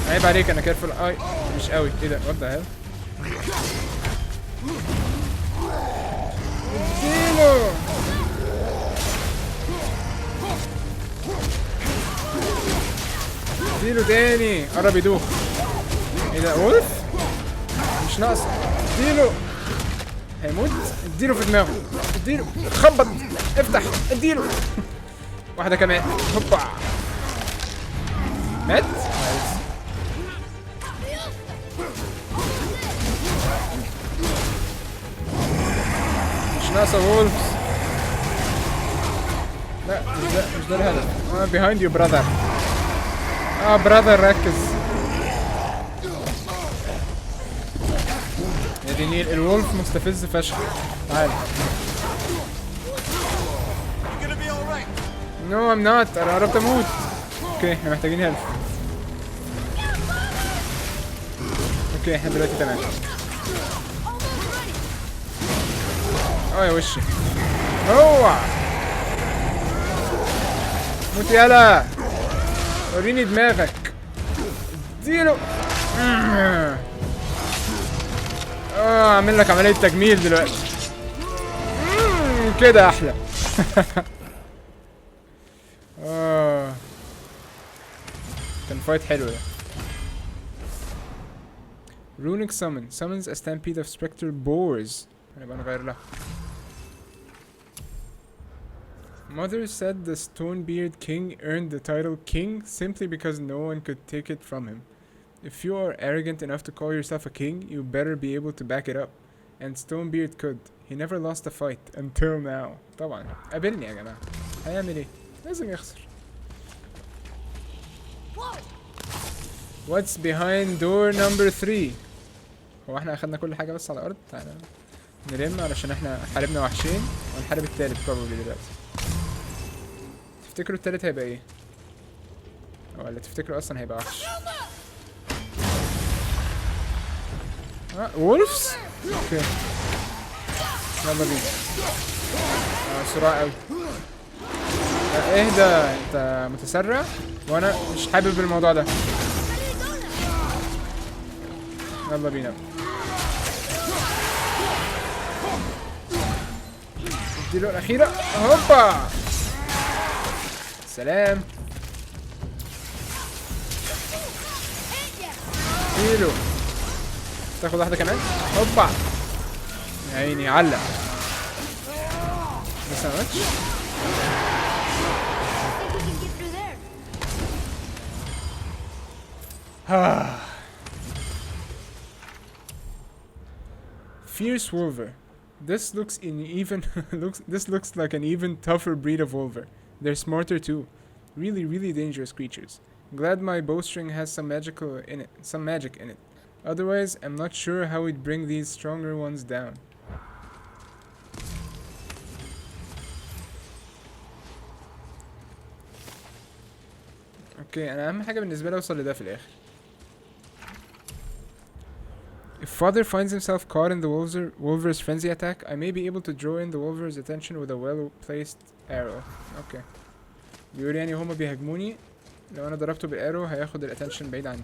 عيب عليك انا كيرفل. مش قوي. ايه ده؟ وات ذا هيل؟ اديله. اديله تاني. قرب يدوخ. ايه ده؟ وولف؟ مش ناقص. اديله. هيموت. اديله في دماغه. اديله. خبط. افتح. اديله. واحدة كمان. هوبا. مات؟ مش ناقصة وولفز. لا مش ده الهدف. behind you brother. brother ركز. يا دينيل الولف مستفز فشخ. تعال. No I'm not. انا قربت اموت. اوكي احنا محتاجين هيلف. اوكي احنا دلوقتي تمام. يا وشي. اوعى موت يالا. وريني دماغك. اديله. اعمل لك عملية تجميل دلوقتي. كده احلى. كان فايت حلو ده. Runic summon summons a stampede of spectral boars. هنبقى نغير لها. Mother said the Stonebeard King earned the title King simply because no one could take it from him. If you are arrogant enough to call yourself a king, you better be able to back it up. And Stonebeard could. He never lost a fight until now. طبعا قابلني يا جماعة. هيعمل ايه؟ لازم يخسر. What's behind door number 3؟ هو احنا اخدنا كل حاجة بس على الأرض؟ تعالى نلم علشان احنا حاربنا وحشين ونحارب التالت probably دلوقتي. تفتكروا التالت هيبقى ايه؟ ولا تفتكروا أصلا هيبقى وحش؟ وولفز؟ اوكي يلا بينا. سرعة اوي. اهدى انت متسرع وانا مش حابب الموضوع ده. يلا بينا. اديله الأخيرة. هوبا سلام. اديله. تاخد واحدة كمان. هوبا يا عيني علق. لسه ما ماتش. Fierce Wolver. This looks looks like an even tougher breed of Wolver. They're smarter too. Really dangerous creatures. Glad my bowstring has some magic in it. Otherwise, I'm not sure how we'd bring these stronger ones down. اوكي انا اهم حاجة بالنسبة لي اوصل لده في الاخر. If father finds himself caught in the wolver's frenzy attack, I may be able to draw in the wolver's attention with a well-placed arrow. اوكي بيقول يعني هما بيهاجموني لو انا ضربته بالارو هياخد الاتنشن بعيد عني.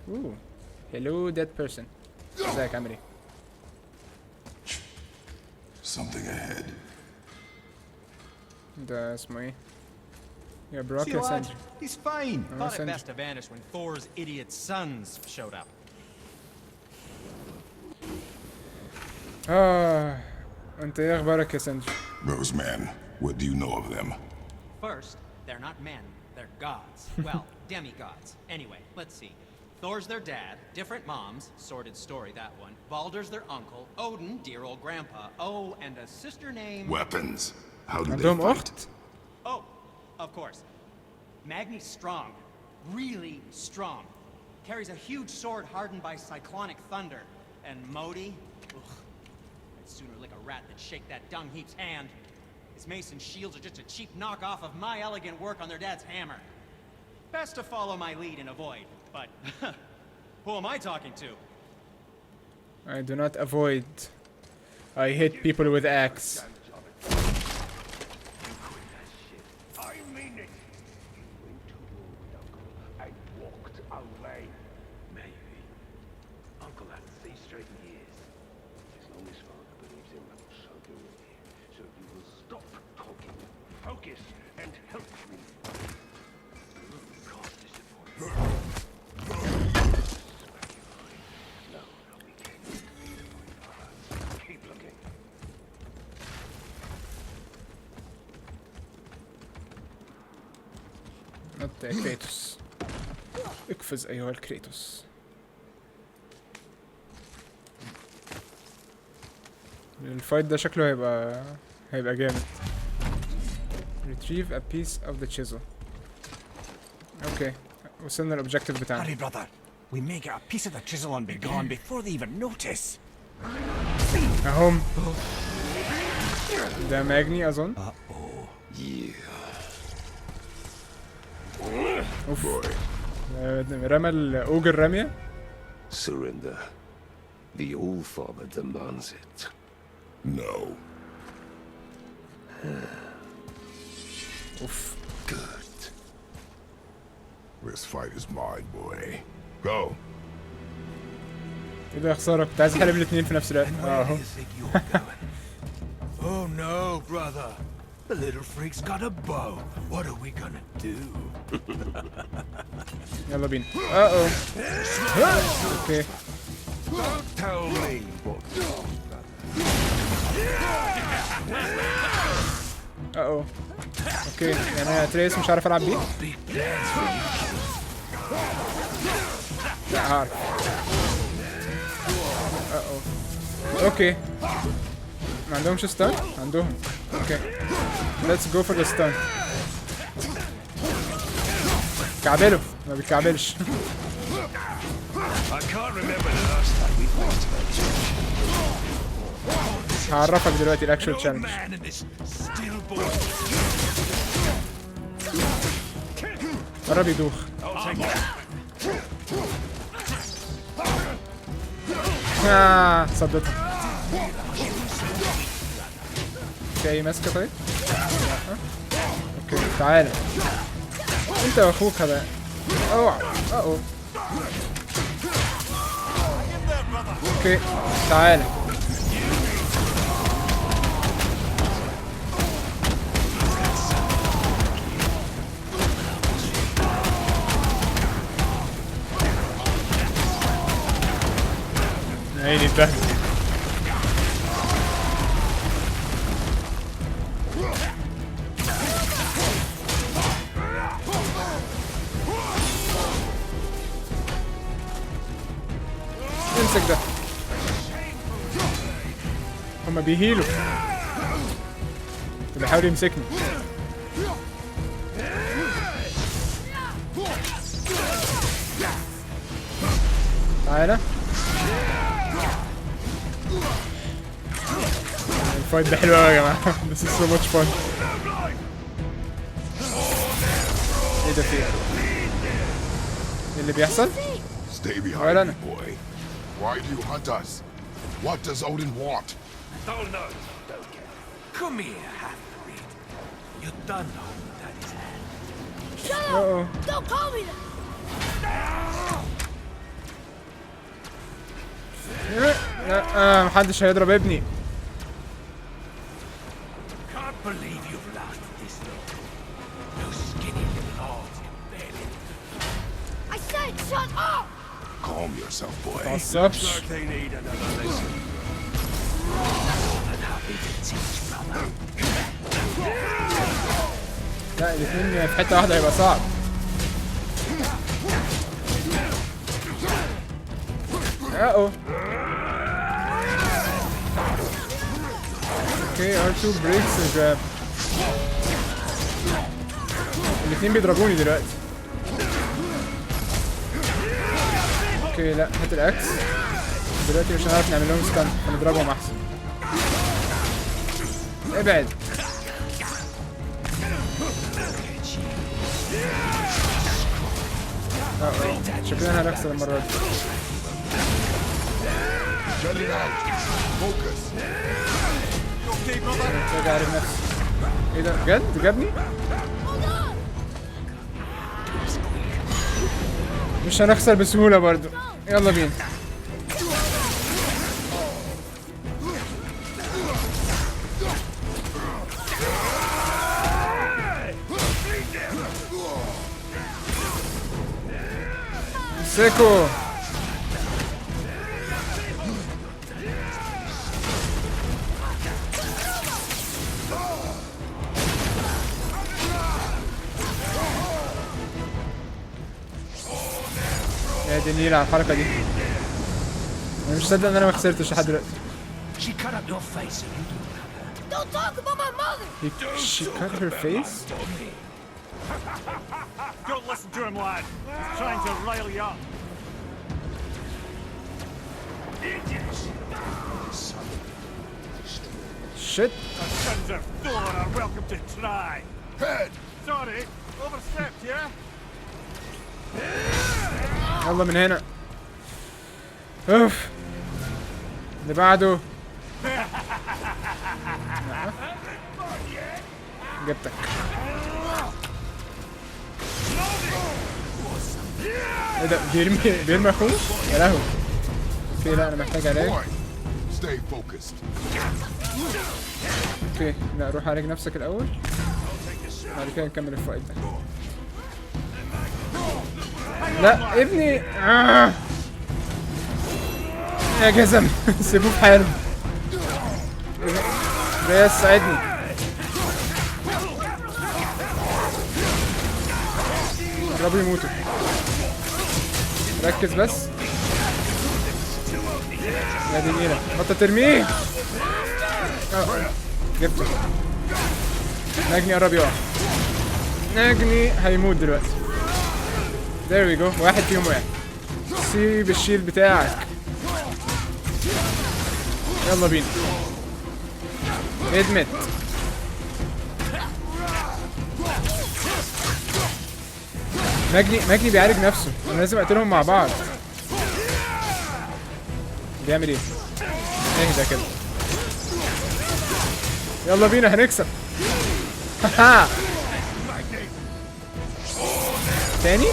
اوه hello dead person. ازيك عامل ايه؟ Something ahead. ده اسمه ايه؟ يا براك See يا what? ساندري. He's fine. Thought it Sandra. best to vanish when Thor's idiot sons showed up. انت ايه اخبارك يا ساندري؟ Rose man, what do you know of them? First, they're not men, they're gods. Well, demigods. Anyway, let's see. Thor's their dad, different moms, sordid story that one. Balder's their uncle, Odin, dear old grandpa. Oh, and a sister named... Weapons. How do they عندهم fight? اخت؟ Oh, of course. Magni's strong. Really strong. Carries a huge sword hardened by cyclonic thunder. And Modi? Ugh. I'd sooner lick a rat than shake that dung heap's hand. His mace and shields are just a cheap knockoff of my elegant work on their dad's hammer. Best to follow my lead and avoid. But who am I talking to? I do not avoid. I hit people with axe. I mean it. You went to war with Uncle and walked away. Maybe. Uncle had 3 straight years. As long as father believes in them, so do we. So you will stop talking, focus, and help me. Can't disappoint. Keep looking. نط يا كريتوس. اقفز ايها الكريتوس. الفايت ده شكله هيبقى جامد. Retrieve a piece of the chisel. اوكي وصلنا للobjective بتاعنا. Hurry, brother. We may get a piece of the chisel and be gone before they even notice. اهم. ده ماجني اظن. اوف. رمى الاوجر رمية. Surrender. The All-Father demands it. No. اوف. Good. This fight is mine, boy. Go. ايه ده يا خسارة كنت عايز احارب الاتنين في نفس الوقت. اهو. Oh no, brother. The little freak's got a bow. What are we gonna do? يلا بينا. اوكي. Don't tell me what to do, اوكي يعني اتريس مش عارف العب بيه. لا عارف. اوكي ما عندهمش ستان؟ عندهم. اوكي let's go for the stun. كعبله ما بيكعبلش. هعرفك دلوقتي الاكشن تشالنج. قرب يدوخ. صدتها. في اي ماسكه طيب؟ اوكي تعالى انت واخوك هذا. اوعى اوكي تعالى. عيني اتبهدل. امسك ده. هما بيهيلوا. بيحاول يمسكني. تعالى. الفايت ده حلو قوي يا جماعه. This is so much fun. ايه ده فيه؟ ايه اللي بيحصل؟ Stay behind me, boy. Why do you hunt us? What does Odin want? Don't know. Come here, half-breed. You done know that is hand. Shut up! Don't call me that! لا محدش هيضرب ابني. Can't believe you've lasted this long. You skinny little arms embedded. I said shut up! Calm yourself, boy. متعصبش. They need another lesson. And happy to teach, brother. لا الاثنين في حته واحده هيبقى صعب. اوكي R2 بريكس جراب. الاثنين بيضربوني دلوقتي. اوكي لا هات الاكس. دلوقتي مش هنعرف نعمل لهم ستان هنضربهم احسن. ابعد. شكلنا هنخسر المرة دي. محتاج اعرف نفسي. ايه ده بجد جابني؟ مش هنخسر بسهولة برضو. يلا بينا. امسكوا. يا دي النيل على الحركة دي. انا مش مصدق ان انا ما خسرتش لحد دلوقتي. Don't talk about my mother! She cut her face? Don't listen to him, lad. He's trying to rile you up. Shit. The sons of Thor are welcome to try. Head! Sorry, overstepped, yeah? يلا من هنا. اوف. اللي بعده. جبتك. ايه ده بيرمي اخوه؟ يا لهوي. اوكي لا انا محتاج علاج. اوكي لا روح عالج نفسك الاول. بعد كده نكمل الفايت ده. لا ابني يا جزم. سيبوه في حاله. رياس ساعدني. قربوا يموتوا. ركز بس. يا دي نيلة بطل ترميه. جبته. نجني قرب يقع. نجني هيموت دلوقتي. there we go. واحد فيهم وقع. سيب الشيل بتاعك. يلا بينا. ادمت. ماجني بيعالج نفسه. انا لازم اقتلهم مع بعض. بيعمل ايه؟ اهدى كده. يلا بينا هنكسب. هاها. تاني؟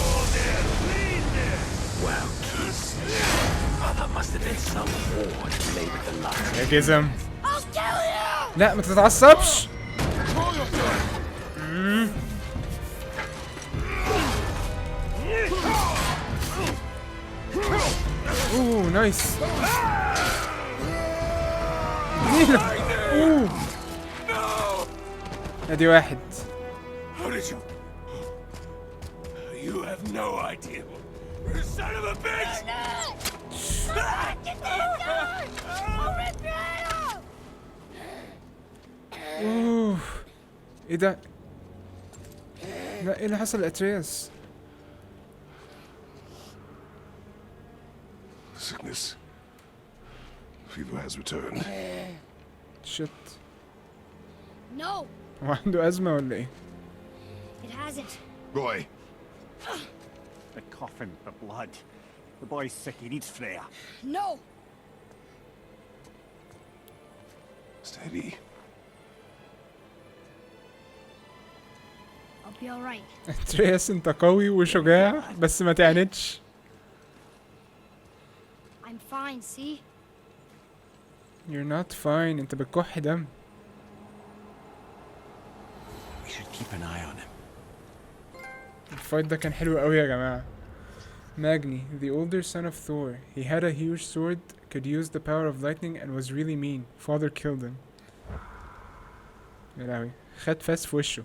يا جزم. لا ما تتعصبش. اوه نايس. اوه ادي واحد. You have no idea. Son of a bitch! اوه ايه ده؟ لا ايه اللي حصل لاترياس؟ Sickness. Fever has returned. شت. No, هو عنده أزمة ولا ايه؟ it hasn't. Roy, The coughing for blood. The boy's sick, he needs Freya. No. steady. I'll be all right. اترياس انت قوي وشجاع بس ما تعاندش. I'm fine, see? You're not fine. انت بتكح دم. We should keep an eye on him. الفايت ده كان حلو قوي يا جماعة. Magni, the older son of Thor. He had a huge sword, could use the power of lightning and was really mean. Father killed him. يا لهوي خد فاس في وشه.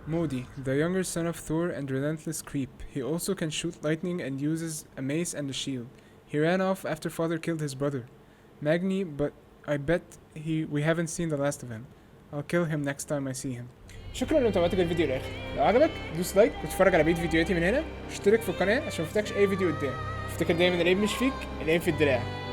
Modi, the younger son of Thor and relentless creep. He also can shoot lightning and uses a mace and a shield. He ran off after father killed his brother. Magni, but I bet we haven't seen the last of him. I'll kill him next time I see him. شكرا لمتابعتك الفيديو للاخر. لو عجبك دوس لايك وتتفرج على بقية فيديوهاتي من هنا واشترك في القناة عشان مفوتكش اي فيديو قدام. افتكر دايما العيب مش فيك، العيب في الدراع.